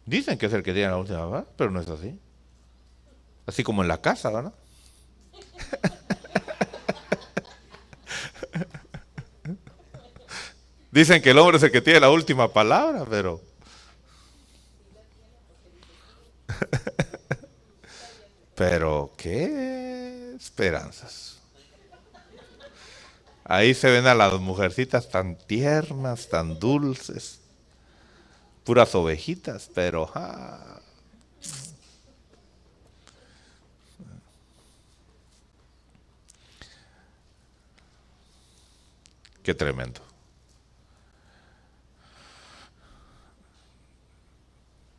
Dicen que es el que tiene la última palabra, pero no es así. Así como en la casa, ¿verdad? Dicen que el hombre es el que tiene la última palabra, pero... pero qué esperanzas. Ahí se ven a las mujercitas tan tiernas, tan dulces, puras ovejitas, pero... Qué tremendo.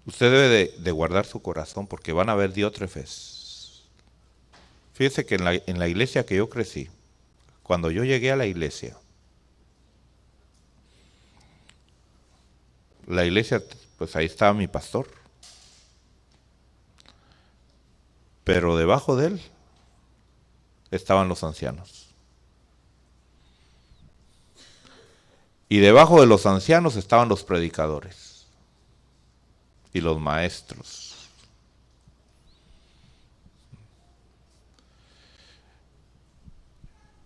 Usted debe de guardar su corazón porque van a haber diótrefes. Fíjese que en la iglesia que yo crecí, cuando yo llegué a la iglesia, pues ahí estaba mi pastor. Pero debajo de él estaban los ancianos. Y debajo de los ancianos estaban los predicadores y los maestros.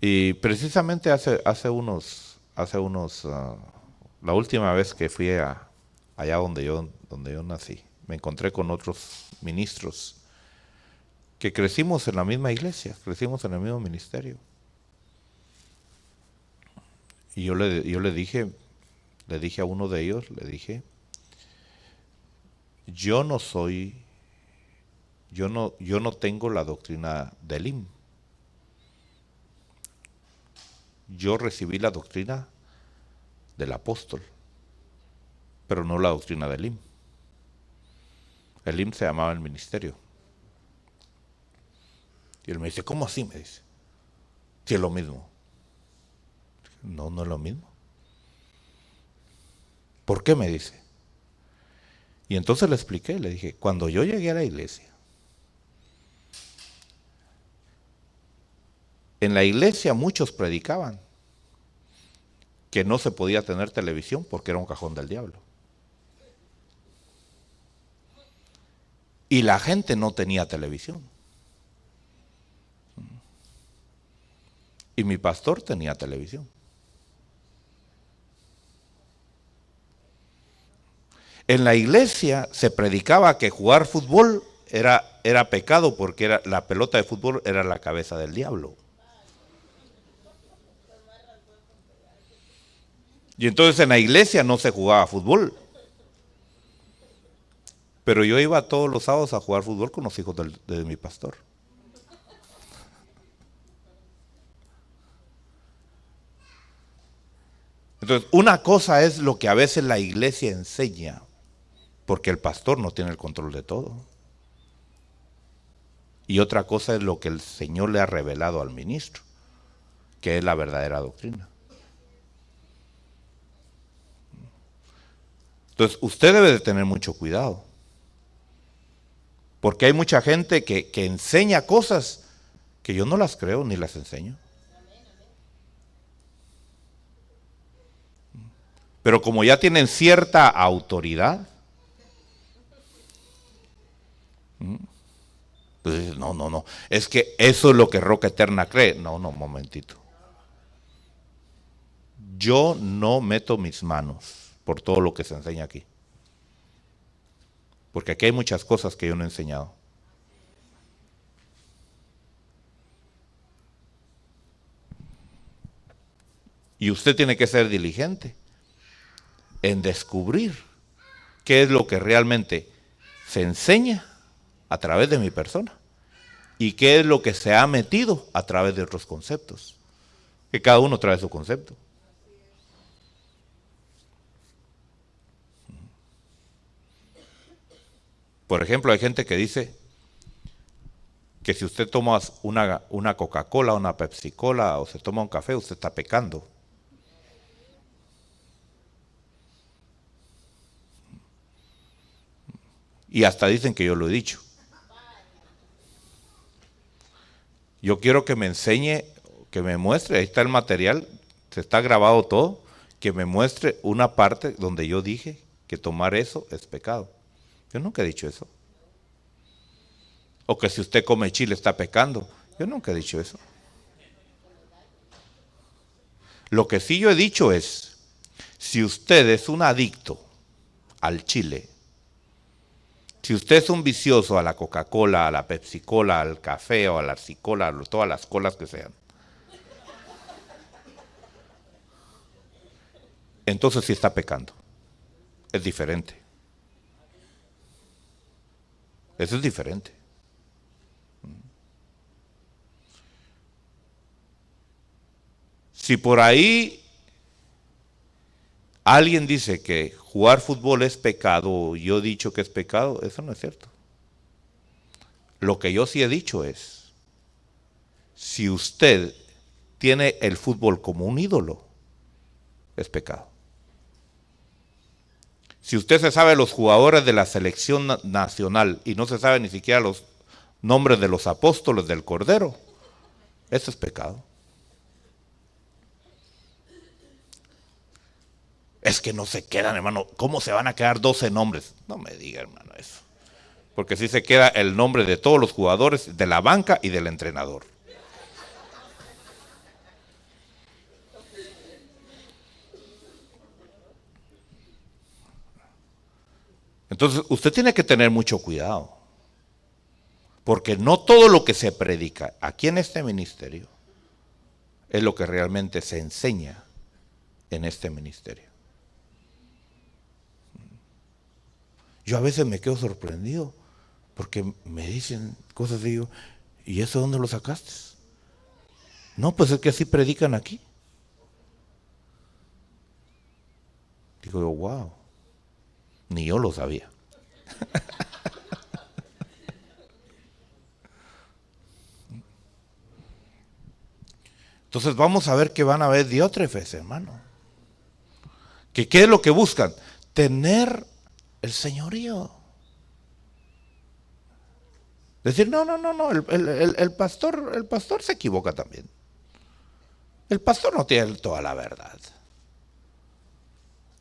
Y precisamente hace unos, la última vez que fui allá donde yo nací, me encontré con otros ministros que crecimos en la misma iglesia, crecimos en el mismo ministerio. Y yo le dije a uno de ellos, yo no tengo la doctrina del IM. Yo recibí la doctrina del apóstol, pero no la doctrina del IM. El IM se llamaba el ministerio. Y él me dice, ¿cómo así? Me dice, si es lo mismo. No, no es lo mismo. ¿Por qué? Me dice. Y entonces le expliqué, le dije, cuando yo llegué a la iglesia, en la iglesia muchos predicaban que no se podía tener televisión porque era un cajón del diablo. Y la gente no tenía televisión. Y mi pastor tenía televisión. En la iglesia se predicaba que jugar fútbol era pecado porque la pelota de fútbol era la cabeza del diablo. Y entonces en la iglesia no se jugaba fútbol. Pero yo iba todos los sábados a jugar fútbol con los hijos de mi pastor. Entonces, una cosa es lo que a veces la iglesia enseña, porque el pastor no tiene el control de todo. Y otra cosa es lo que el Señor le ha revelado al ministro, que es la verdadera doctrina. Entonces, usted debe de tener mucho cuidado. Porque hay mucha gente que enseña cosas que yo no las creo ni las enseño. Pero como ya tienen cierta autoridad, pues no, es que eso es lo que Roca Eterna cree. No, momentito. Yo no meto mis manos por todo lo que se enseña aquí. Porque aquí hay muchas cosas que yo no he enseñado. Y usted tiene que ser diligente en descubrir qué es lo que realmente se enseña a través de mi persona y qué es lo que se ha metido a través de otros conceptos. Que cada uno trae su concepto. Por ejemplo, hay gente que dice que si usted toma una Coca-Cola, una Pepsi-Cola o se toma un café, usted está pecando. Y hasta dicen que yo lo he dicho. Yo quiero que me enseñe, que me muestre, ahí está el material, se está grabado todo, que me muestre una parte donde yo dije que tomar eso es pecado. Yo nunca he dicho eso. O que si usted come chile está pecando. Yo nunca he dicho eso. Lo que sí yo he dicho es, si usted es un adicto al chile, si usted es un vicioso a la Coca-Cola, a la Pepsi-Cola, al café o a la Arsicola, a todas las colas que sean, entonces sí está pecando. Es diferente. Eso es diferente. Si por ahí alguien dice que jugar fútbol es pecado, yo he dicho que es pecado, eso no es cierto. Lo que yo sí he dicho es, si usted tiene el fútbol como un ídolo, es pecado. Si usted se sabe los jugadores de la selección nacional y no se sabe ni siquiera los nombres de los apóstoles del Cordero, eso es pecado. Es que no se quedan, hermano. ¿Cómo se van a quedar 12 nombres? No me diga, hermano, eso. Porque sí se queda el nombre de todos los jugadores, de la banca y del entrenador. Entonces, usted tiene que tener mucho cuidado. Porque no todo lo que se predica aquí en este ministerio es lo que realmente se enseña en este ministerio. Yo a veces me quedo sorprendido porque me dicen cosas y digo, ¿y eso dónde lo sacaste? No, pues es que así predican aquí. Digo yo, wow, ni yo lo sabía. Entonces vamos a ver que van a ver diótrefes, hermano. ¿Qué es lo que buscan? Tener el señorío. Decir, no, el pastor se equivoca también. El pastor no tiene toda la verdad.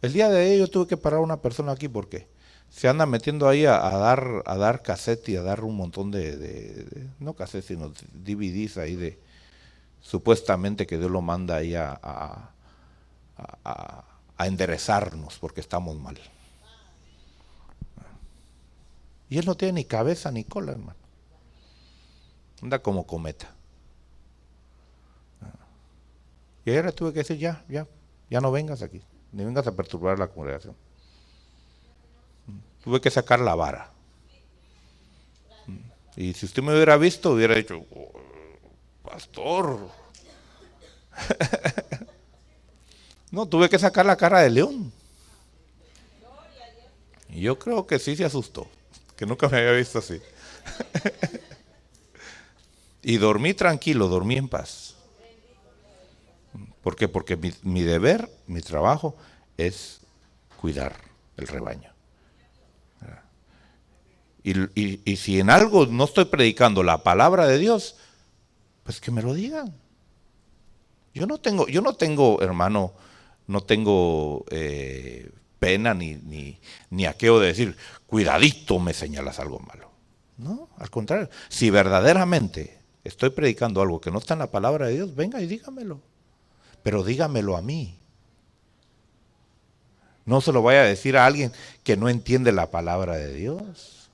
El día de hoy yo tuve que parar a una persona aquí porque se anda metiendo ahí a dar cassette y a dar un montón no cassette, sino DVDs ahí supuestamente que Dios lo manda ahí a enderezarnos porque estamos mal. Y él no tiene ni cabeza ni cola, hermano. Anda como cometa. Y ayer le tuve que decir, ya no vengas aquí, ni vengas a perturbar la congregación. Tuve que sacar la vara. Y si usted me hubiera visto, hubiera dicho, oh, pastor. No, tuve que sacar la cara de león. Y yo creo que sí se asustó, que nunca me había visto así. Y dormí tranquilo, dormí en paz. ¿Por qué? Porque mi deber, mi trabajo es cuidar el rebaño. Y si en algo no estoy predicando la palabra de Dios, pues que me lo digan. Yo no tengo, hermano, no tengo pena ni aquello de decir, cuidadito me señalas algo malo. No, al contrario, si verdaderamente estoy predicando algo que no está en la palabra de Dios, venga y dígamelo. Pero dígamelo a mí. No se lo vaya a decir a alguien que no entiende la palabra de Dios.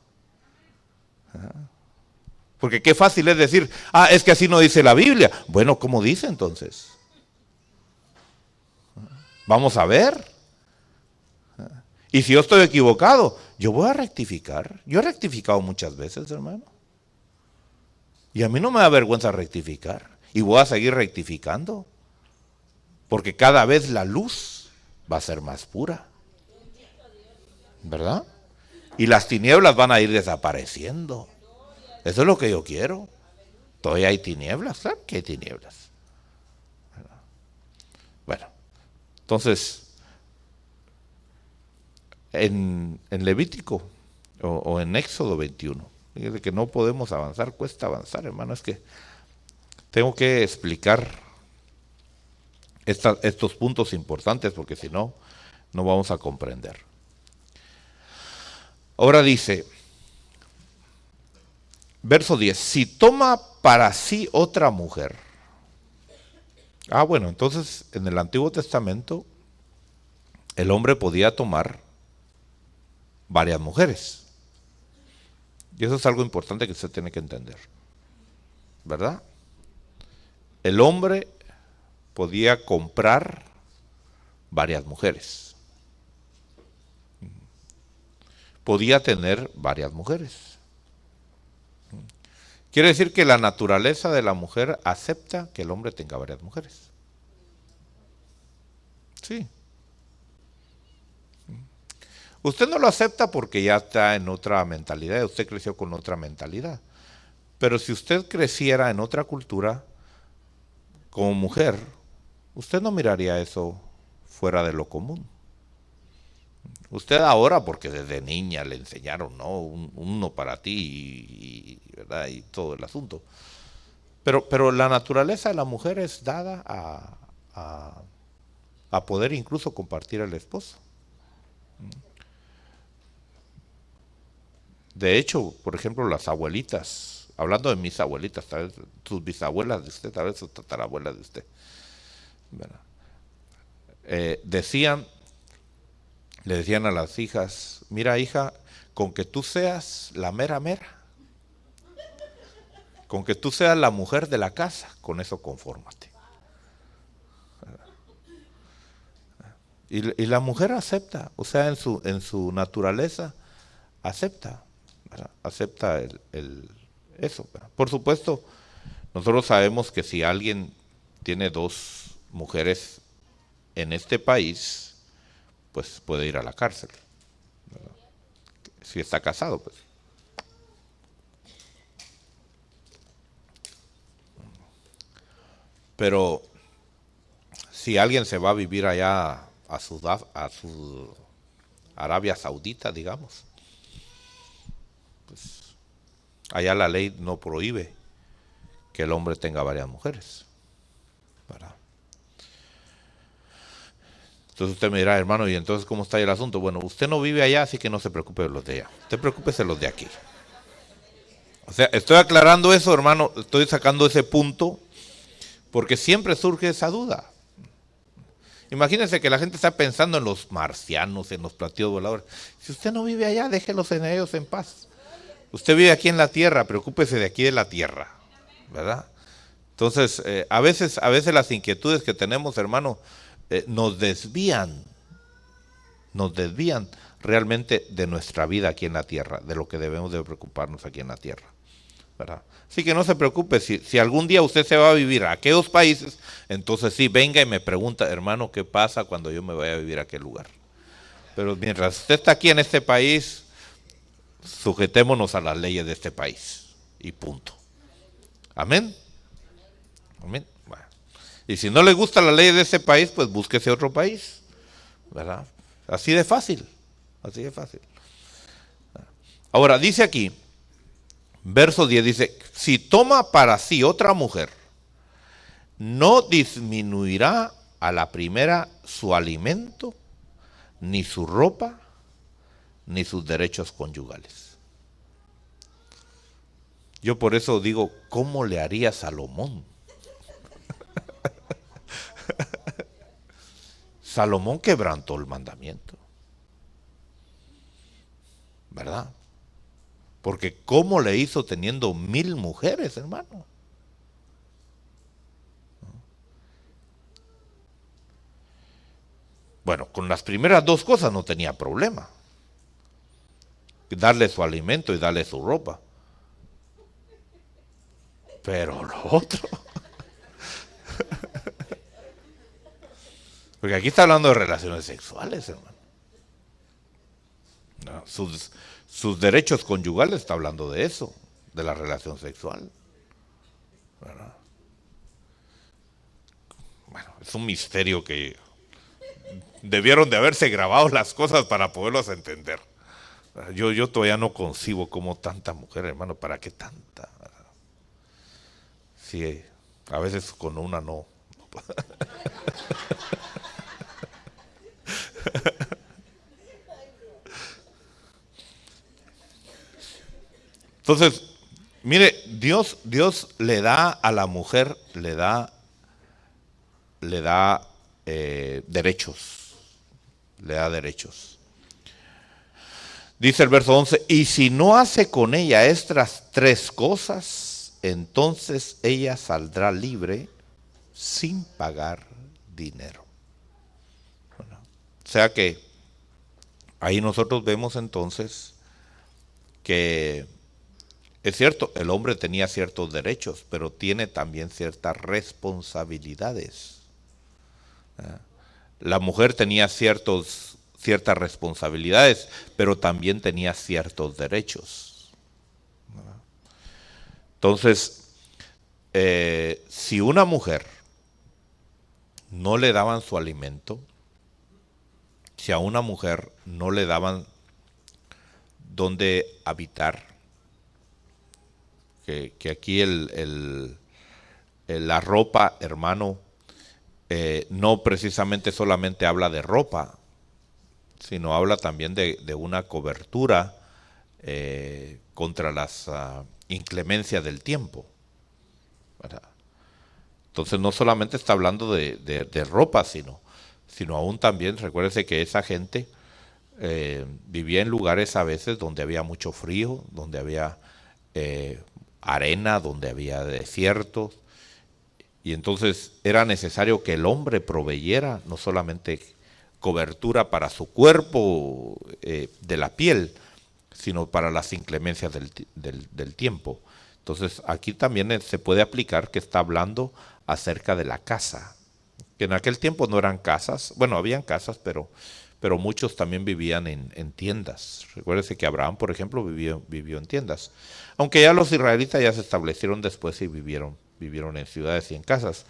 Porque qué fácil es decir, es que así no dice la Biblia. Bueno, ¿cómo dice entonces? Vamos a ver. Y si yo estoy equivocado, yo voy a rectificar. Yo he rectificado muchas veces, hermano. Y a mí no me da vergüenza rectificar. Y voy a seguir rectificando. Porque cada vez la luz va a ser más pura. ¿Verdad? Y las tinieblas van a ir desapareciendo. Eso es lo que yo quiero. Todavía hay tinieblas, ¿saben que hay tinieblas? Bueno, entonces, en Levítico o en Éxodo 21, fíjense que no podemos avanzar, cuesta avanzar, hermano, es que tengo que explicar estos puntos importantes porque si no, no vamos a comprender. Ahora dice, verso 10, si toma para sí otra mujer. Bueno, entonces en el Antiguo Testamento el hombre podía tomar varias mujeres. Y eso es algo importante que usted tiene que entender. ¿Verdad? El hombre podía comprar varias mujeres. Podía tener varias mujeres. Quiere decir que la naturaleza de la mujer acepta que el hombre tenga varias mujeres. Sí. Usted no lo acepta porque ya está en otra mentalidad, usted creció con otra mentalidad. Pero si usted creciera en otra cultura, como mujer, usted no miraría eso fuera de lo común. Usted ahora, porque desde niña le enseñaron, ¿no? Uno para ti, ¿verdad? Y todo el asunto. Pero la naturaleza de la mujer es dada a poder incluso compartir el esposo. De hecho, por ejemplo, las abuelitas, hablando de mis abuelitas, tal vez sus bisabuelas de usted, tal vez sus tatarabuelas de usted, ¿verdad? Le decían a las hijas, mira hija, con que tú seas la mera mera, con que tú seas la mujer de la casa, con eso confórmate. Y la mujer acepta, o sea, en su naturaleza, acepta, ¿verdad? Acepta eso, ¿verdad? Por supuesto, nosotros sabemos que si alguien tiene dos mujeres en este país, pues puede ir a la cárcel, ¿verdad? Si está casado, pues. Pero si alguien se va a vivir allá a su Arabia Saudita, digamos, pues allá la ley no prohíbe que el hombre tenga varias mujeres, ¿verdad? Entonces usted me dirá, hermano, ¿y entonces cómo está el asunto? Bueno, usted no vive allá, así que no se preocupe de los de allá. Usted preocúpese de los de aquí. O sea, estoy aclarando eso, hermano, estoy sacando ese punto, porque siempre surge esa duda. Imagínense que la gente está pensando en los marcianos, en los platillos voladores. Si usted no vive allá, déjelos en ellos en paz. Usted vive aquí en la tierra, preocúpese de aquí de la tierra, ¿verdad? Entonces, a veces las inquietudes que tenemos, hermano, nos desvían realmente de nuestra vida aquí en la tierra, de lo que debemos de preocuparnos aquí en la tierra, ¿verdad? Así que no se preocupe, si algún día usted se va a vivir a aquellos países, entonces sí, venga y me pregunta, hermano, ¿qué pasa cuando yo me vaya a vivir a aquel lugar? Pero mientras usted está aquí en este país, sujetémonos a las leyes de este país y punto. Amén. Amén. Bueno. Y si no le gusta la ley de ese país, pues búsquese otro país, ¿verdad? Así de fácil, así de fácil. Ahora, dice aquí, verso 10, dice, si toma para sí otra mujer, no disminuirá a la primera su alimento, ni su ropa, ni sus derechos conyugales. Yo por eso digo, ¿cómo le haría Salomón? Salomón quebrantó el mandamiento, ¿verdad? Porque ¿cómo le hizo teniendo 1000 mujeres, hermano? Bueno, con las primeras dos cosas no tenía problema. Darle su alimento y darle su ropa. Pero lo otro... Porque aquí está hablando de relaciones sexuales, hermano. No, sus derechos conyugales está hablando de eso, de la relación sexual, ¿verdad? Bueno, es un misterio que debieron de haberse grabado las cosas para poderlos entender. Yo todavía no concibo como tanta mujer, hermano, ¿para qué tanta? Sí, a veces con una no. Entonces, mire, Dios le da a la mujer, le da derechos, le da derechos. Dice el verso 11, y si no hace con ella estas tres cosas, entonces ella saldrá libre sin pagar dinero. Bueno, o sea que ahí nosotros vemos entonces que es cierto, el hombre tenía ciertos derechos, pero tiene también ciertas responsabilidades. La mujer tenía ciertas ciertas responsabilidades, pero también tenía ciertos derechos. Entonces, si una mujer no le daban su alimento, si a una mujer no le daban dónde habitar, que aquí la ropa, hermano, no precisamente solamente habla de ropa, sino habla también de una cobertura contra las inclemencias del tiempo, ¿verdad? Entonces no solamente está hablando de ropa, sino aún también, recuérdese que esa gente vivía en lugares a veces donde había mucho frío, donde había arena, donde había desiertos, y entonces era necesario que el hombre proveyera no solamente cobertura para su cuerpo de la piel, sino para las inclemencias del tiempo. Entonces aquí también se puede aplicar que está hablando acerca de la casa, que en aquel tiempo no eran casas, bueno, habían casas, pero muchos también vivían en tiendas. Recuérdese que Abraham, por ejemplo, vivió en tiendas, aunque ya los israelitas ya se establecieron después y vivieron en ciudades y en casas.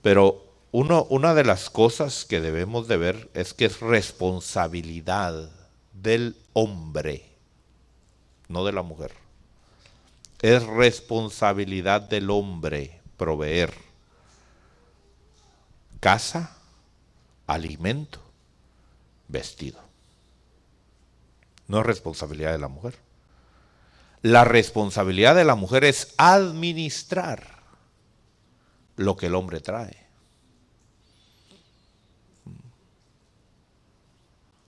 Pero una de las cosas que debemos de ver es que es responsabilidad del hombre, no de la mujer. Es responsabilidad del hombre proveer casa, alimento, vestido. No es responsabilidad de la mujer. La responsabilidad de la mujer es administrar lo que el hombre trae.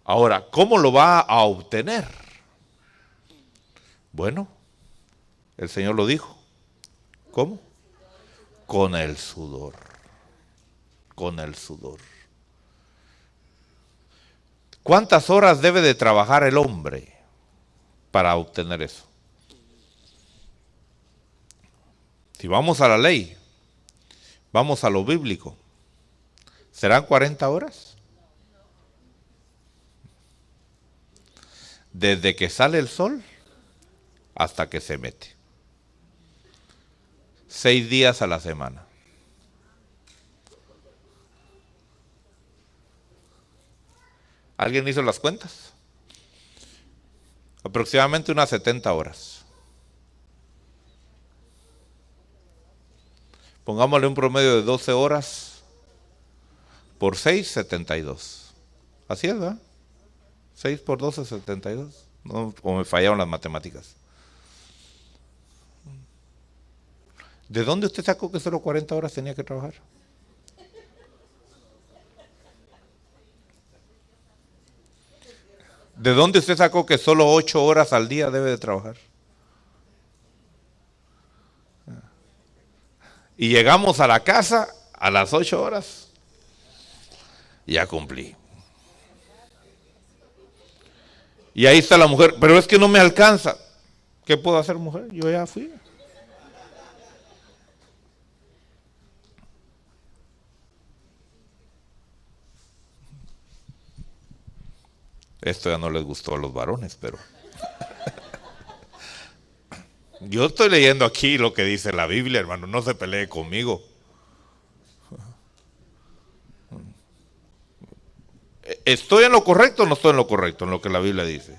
Ahora, ¿cómo lo va a obtener? Bueno, el Señor lo dijo. ¿Cómo? Con el sudor. Con el sudor. ¿Cuántas horas debe de trabajar el hombre para obtener eso? Si vamos a la ley, vamos a lo bíblico, ¿serán 40 horas? Desde que sale el sol hasta que se mete. 6 días a la semana. ¿Alguien hizo las cuentas? Aproximadamente unas 70 horas. Pongámosle un promedio de 12 horas por 6, 72. Así es, ¿verdad? 6 por 12, 72. No, o me fallaron las matemáticas. ¿De dónde usted sacó que solo 40 horas tenía que trabajar? ¿De dónde usted sacó que solo 8 horas al día debe de trabajar? Y llegamos a la casa a las 8 horas. Ya cumplí. Y ahí está la mujer, pero es que no me alcanza. ¿Qué puedo hacer, mujer? Yo ya fui. Esto ya no les gustó a los varones, pero yo estoy leyendo aquí lo que dice la Biblia, hermano, no se pelee conmigo. ¿Estoy en lo correcto o no estoy en lo correcto, en lo que la Biblia dice?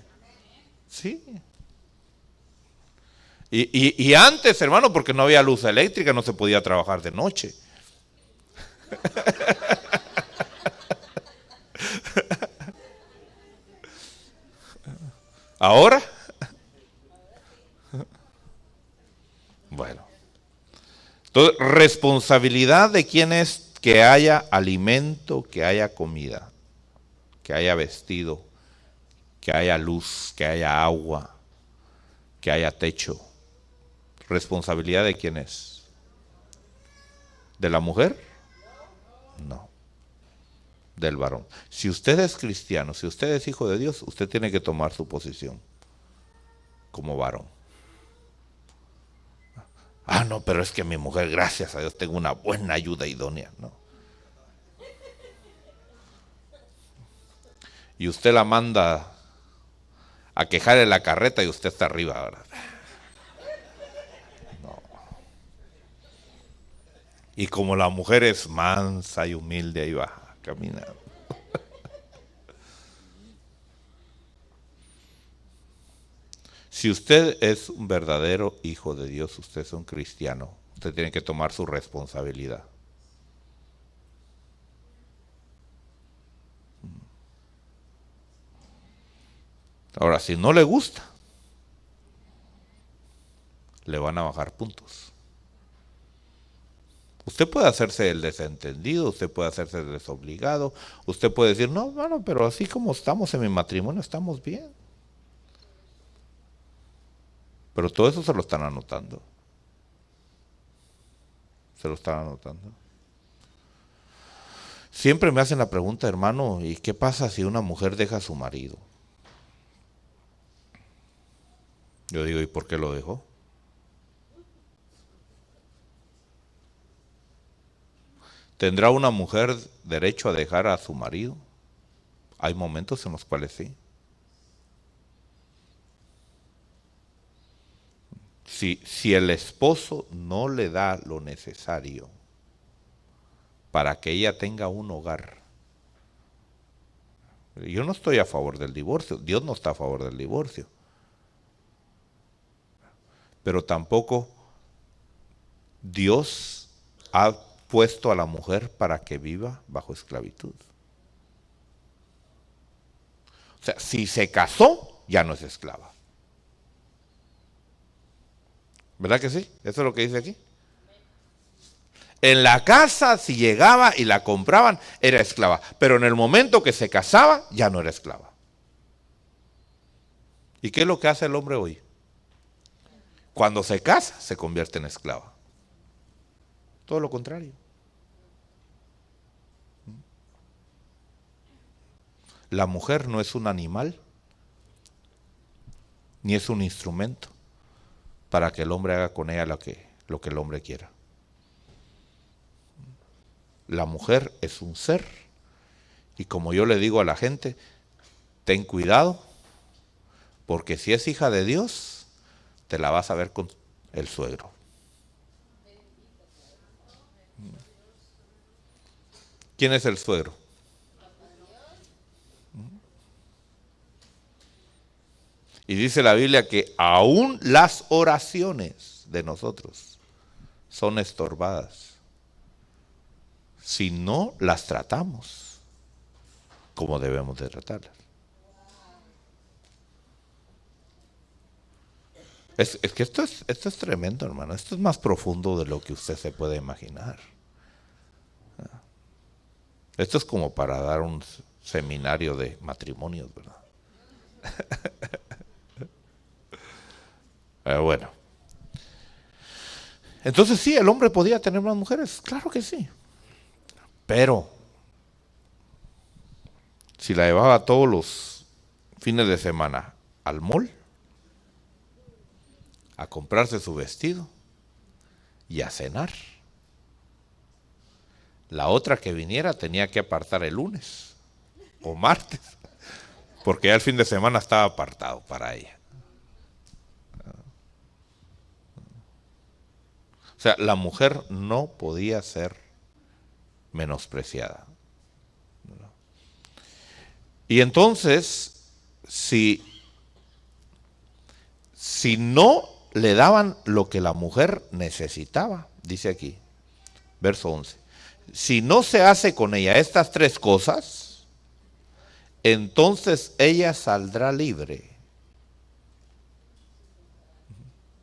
Sí. Y antes, hermano, porque no había luz eléctrica, no se podía trabajar de noche. ¿Ahora? Bueno. Entonces, responsabilidad de quién es que haya alimento, que haya comida, que haya vestido, que haya luz, que haya agua, que haya techo. ¿Responsabilidad de quién es? ¿De la mujer? No. Del varón. Si usted es cristiano, si usted es hijo de Dios, usted tiene que tomar su posición como varón. Ah, no, pero es que mi mujer, gracias a Dios, tengo una buena ayuda idónea. No. y usted la manda a quejar en la carreta y usted está arriba, ¿verdad? No. Y como la mujer es mansa y humilde, ahí va caminando. Si usted es un verdadero hijo de Dios, usted es un cristiano, usted tiene que tomar su responsabilidad. Ahora, si no le gusta, le van a bajar puntos. Usted puede hacerse el desentendido, usted puede hacerse el desobligado, usted puede decir, no, bueno, pero así como estamos en mi matrimonio, estamos bien. Pero todo eso se lo están anotando. Se lo están anotando. Siempre me hacen la pregunta, hermano, ¿y qué pasa si una mujer deja a su marido? Yo digo, ¿y por qué lo dejó? ¿Tendrá una mujer derecho a dejar a su marido? Hay momentos en los cuales sí. Si el esposo no le da lo necesario para que ella tenga un hogar, yo no estoy a favor del divorcio, Dios no está a favor del divorcio, pero tampoco Dios ha puesto a la mujer para que viva bajo esclavitud. O sea, si se casó, ya no es esclava. ¿Verdad que sí? Eso es lo que dice aquí. En la casa, si llegaba y la compraban, era esclava. Pero en el momento que se casaba, ya no era esclava. ¿Y qué es lo que hace el hombre hoy? Cuando se casa, se convierte en esclava. Todo lo contrario. La mujer no es un animal, ni es un instrumento para que el hombre haga con ella lo que el hombre quiera. La mujer es un ser, y como yo le digo a la gente, ten cuidado, porque si es hija de Dios, te la vas a ver con el suegro. ¿Quién es el suegro? Y dice la Biblia que aún las oraciones de nosotros son estorbadas si no las tratamos como debemos de tratarlas. Es que esto es tremendo, hermano. Esto es más profundo de lo que usted se puede imaginar. Esto es como para dar un seminario de matrimonios, ¿verdad? Bueno. Entonces sí, el hombre podía tener más mujeres, claro que sí. Pero si la llevaba todos los fines de semana al mall, a comprarse su vestido y a cenar, la otra que viniera tenía que apartar el lunes o martes, porque ya el fin de semana estaba apartado para ella. O sea, la mujer no podía ser menospreciada. Y entonces, si no le daban lo que la mujer necesitaba, dice aquí, verso 11, si no se hace con ella estas tres cosas, entonces ella saldrá libre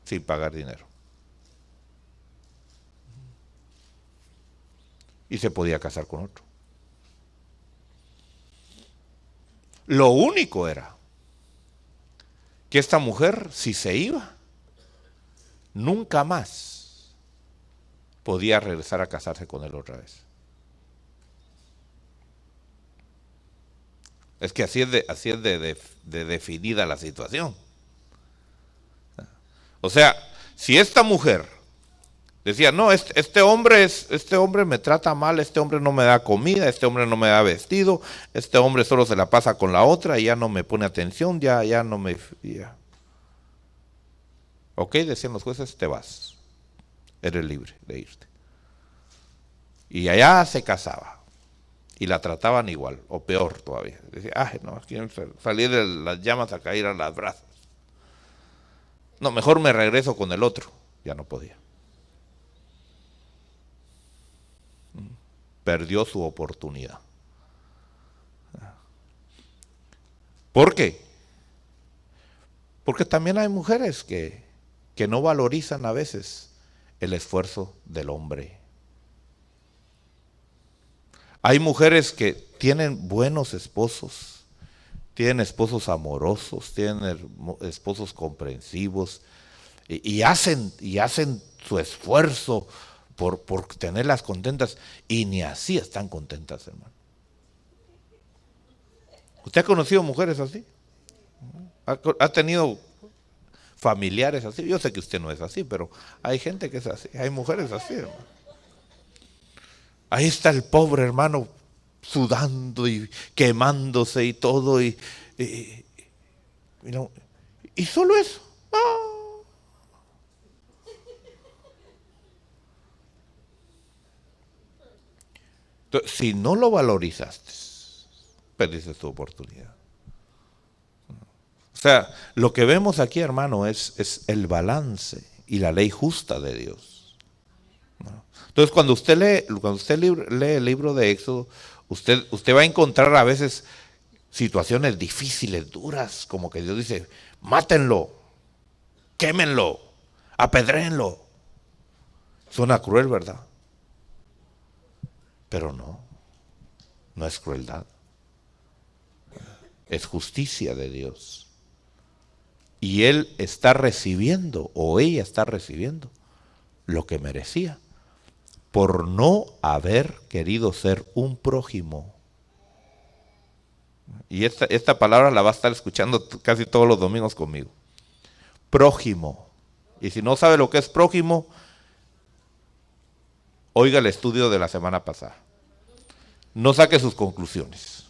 sin pagar dinero. Y se podía casar con otro. Lo único era que esta mujer, si se iba, nunca más podía regresar a casarse con él otra vez. Es que así es de definida la situación. O sea, si esta mujer Decía, no, este hombre me trata mal, este hombre no me da comida, este hombre no me da vestido, este hombre solo se la pasa con la otra y ya no me pone atención, ya no me... Ya. Ok, decían los jueces, te vas, eres libre de irte. Y allá se casaba y la trataban igual, o peor todavía. Decía, ay, no, quieren salir de las llamas a caer a las brasas. No, mejor me regreso con el otro. Ya no podía. Perdió su oportunidad. ¿Por qué? Porque también hay mujeres que no valorizan a veces el esfuerzo del hombre. Hay mujeres que tienen buenos esposos, tienen esposos amorosos, tienen esposos comprensivos y hacen su esfuerzo por tenerlas contentas y ni así están contentas, hermano. ¿Usted ha conocido mujeres así? ¿Ha tenido familiares así? Yo sé que usted no es así, pero hay gente que es así, hay mujeres así, hermano. Ahí está el pobre hermano sudando y quemándose y todo y solo eso. Entonces, si no lo valorizaste, perdiste tu oportunidad. O sea, lo que vemos aquí, hermano, es el balance y la ley justa de Dios. Entonces, cuando usted lee el libro de Éxodo, usted va a encontrar a veces situaciones difíciles, duras, como que Dios dice, mátenlo, quémenlo, apedréenlo. Suena cruel, ¿verdad? Pero no es crueldad. Es justicia de Dios. Y él está recibiendo, o ella está recibiendo, lo que merecía, por no haber querido ser un prójimo. Y esta palabra la va a estar escuchando casi todos los domingos conmigo. Prójimo. Y si no sabe lo que es prójimo, oiga el estudio de la semana pasada. No saque sus conclusiones.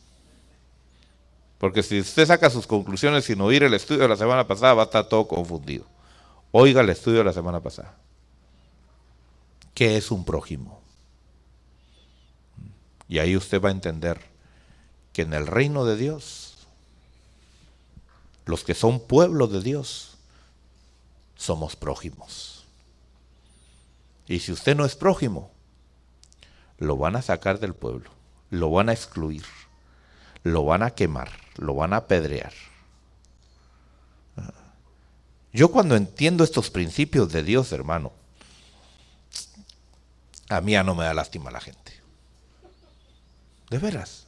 Porque si usted saca sus conclusiones sin oír el estudio de la semana pasada, va a estar todo confundido. Oiga el estudio de la semana pasada. ¿Qué es un prójimo? Y ahí usted va a entender que en el reino de Dios, los que son pueblo de Dios, somos prójimos. Y si usted no es prójimo, lo van a sacar del pueblo, lo van a excluir, lo van a quemar, lo van a apedrear. Yo cuando entiendo estos principios de Dios, hermano, a mí ya no me da lástima la gente. De veras.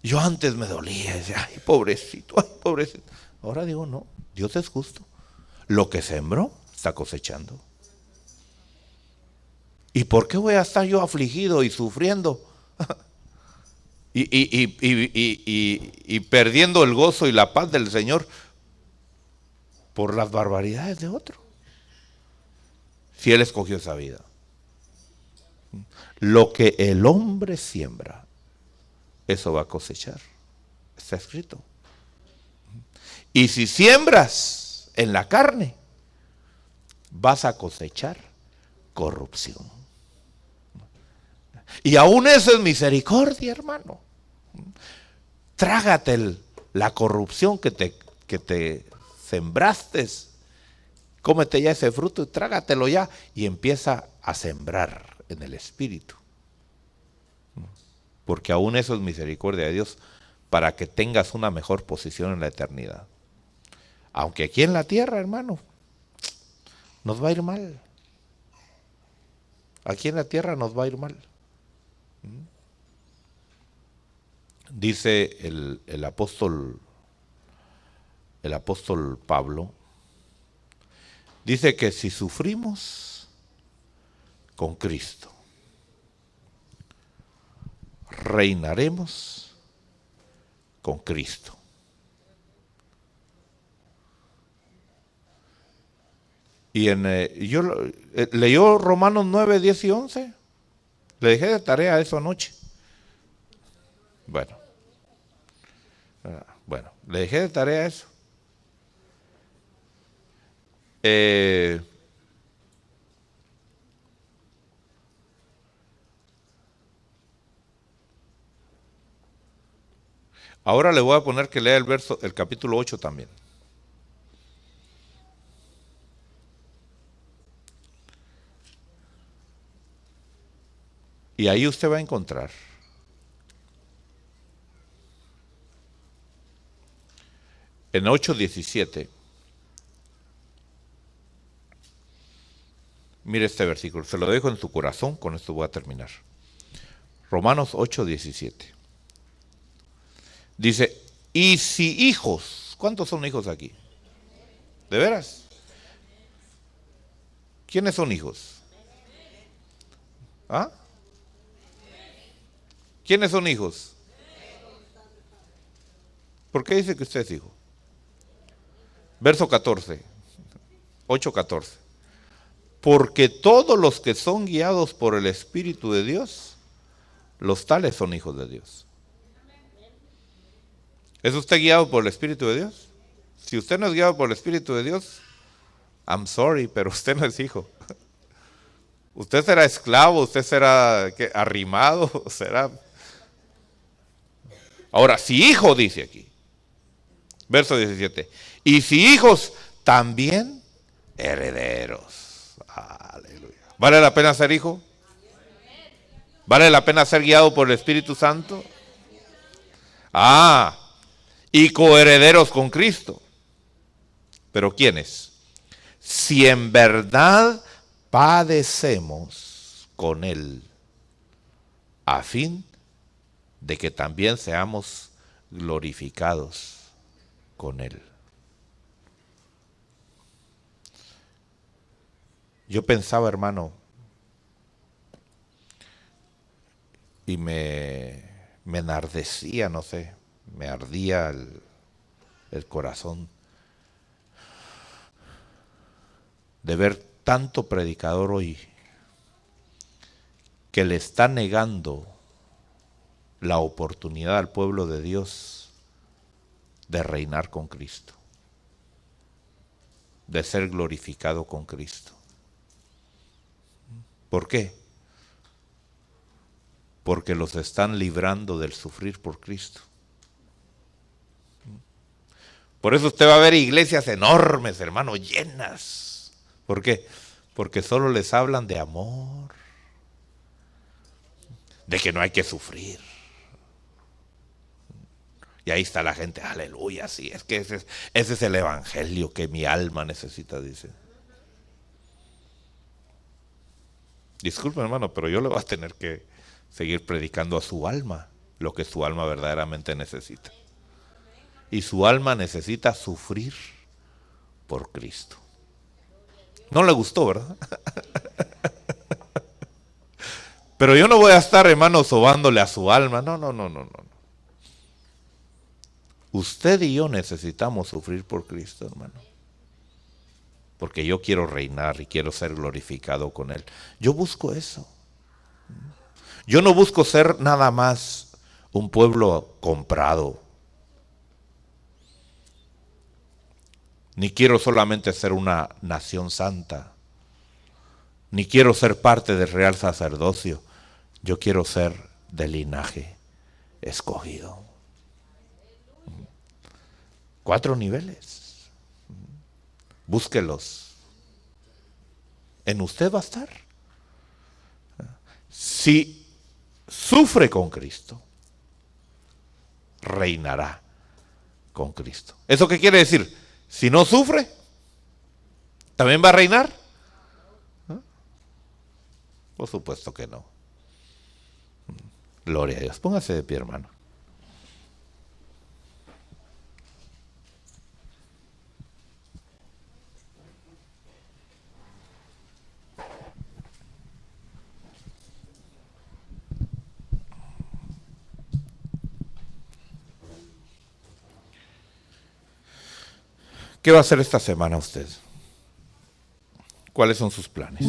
Yo antes me dolía, decía, ay, pobrecito, ay, pobrecito. Ahora digo, no, Dios es justo. Lo que sembró, está cosechando. ¿Y por qué voy a estar yo afligido y sufriendo? y perdiendo el gozo y la paz del Señor por las barbaridades de otro. Si Él escogió esa vida. Lo que el hombre siembra, eso va a cosechar. Está escrito. Y si siembras en la carne, vas a cosechar corrupción. Y aún eso es misericordia, hermano. Trágate la corrupción que te sembraste. Cómete ya ese fruto y trágatelo ya. Y empieza a sembrar en el Espíritu. Porque aún eso es misericordia de Dios para que tengas una mejor posición en la eternidad. Aunque aquí en la tierra, hermano, nos va a ir mal. Aquí en la tierra nos va a ir mal. Dice el apóstol Pablo, dice que si sufrimos con Cristo, reinaremos con Cristo. Y leyó Romanos 9, 10 y 11. Le dejé de tarea eso anoche. Bueno, le dejé de tarea eso. Ahora le voy a poner que lea el capítulo 8 también. Y ahí usted va a encontrar en 8:17. Mire este versículo, se lo dejo en su corazón, con esto voy a terminar. Romanos 8:17. Dice, y si hijos, ¿cuántos son hijos aquí? ¿De veras? ¿Quiénes son hijos? ¿Ah? ¿Quiénes son hijos? ¿Por qué dice que usted es hijo? Verso 14, 8:14. Porque todos los que son guiados por el Espíritu de Dios, los tales son hijos de Dios. ¿Es usted guiado por el Espíritu de Dios? Si usted no es guiado por el Espíritu de Dios, I'm sorry, pero usted no es hijo. Usted será esclavo, usted será arrimado, será... Ahora, si hijo, dice aquí, verso 17, y si hijos, también herederos. Aleluya. ¿Vale la pena ser hijo? ¿Vale la pena ser guiado por el Espíritu Santo? Y coherederos con Cristo. ¿Pero quiénes? Si en verdad padecemos con Él, a fin de que también seamos glorificados con Él. Yo pensaba, hermano, y me enardecía, no sé, me ardía el corazón de ver tanto predicador hoy que le está negando la oportunidad al pueblo de Dios de reinar con Cristo, de ser glorificado con Cristo. ¿Por qué? Porque los están librando del sufrir por Cristo. Por eso usted va a ver iglesias enormes, hermano, llenas. ¿Por qué? Porque solo les hablan de amor, de que no hay que sufrir. Y ahí está la gente, aleluya, sí, es que ese es el evangelio que mi alma necesita, dice. Disculpe, hermano, pero yo le voy a tener que seguir predicando a su alma lo que su alma verdaderamente necesita. Y su alma necesita sufrir por Cristo. No le gustó, ¿verdad? Pero yo no voy a estar, hermano, sobándole a su alma. No. Usted y yo necesitamos sufrir por Cristo, hermano. Porque yo quiero reinar y quiero ser glorificado con Él. Yo busco eso. Yo no busco ser nada más un pueblo comprado. Ni quiero solamente ser una nación santa. Ni quiero ser parte del real sacerdocio. Yo quiero ser del linaje escogido. 4 niveles. Búsquelos. En usted va a estar. Si sufre con Cristo, reinará con Cristo. ¿Eso qué quiere decir? Si no sufre, ¿también va a reinar? Por supuesto que no. Gloria a Dios. Póngase de pie, hermano. ¿Qué va a hacer esta semana usted? ¿Cuáles son sus planes?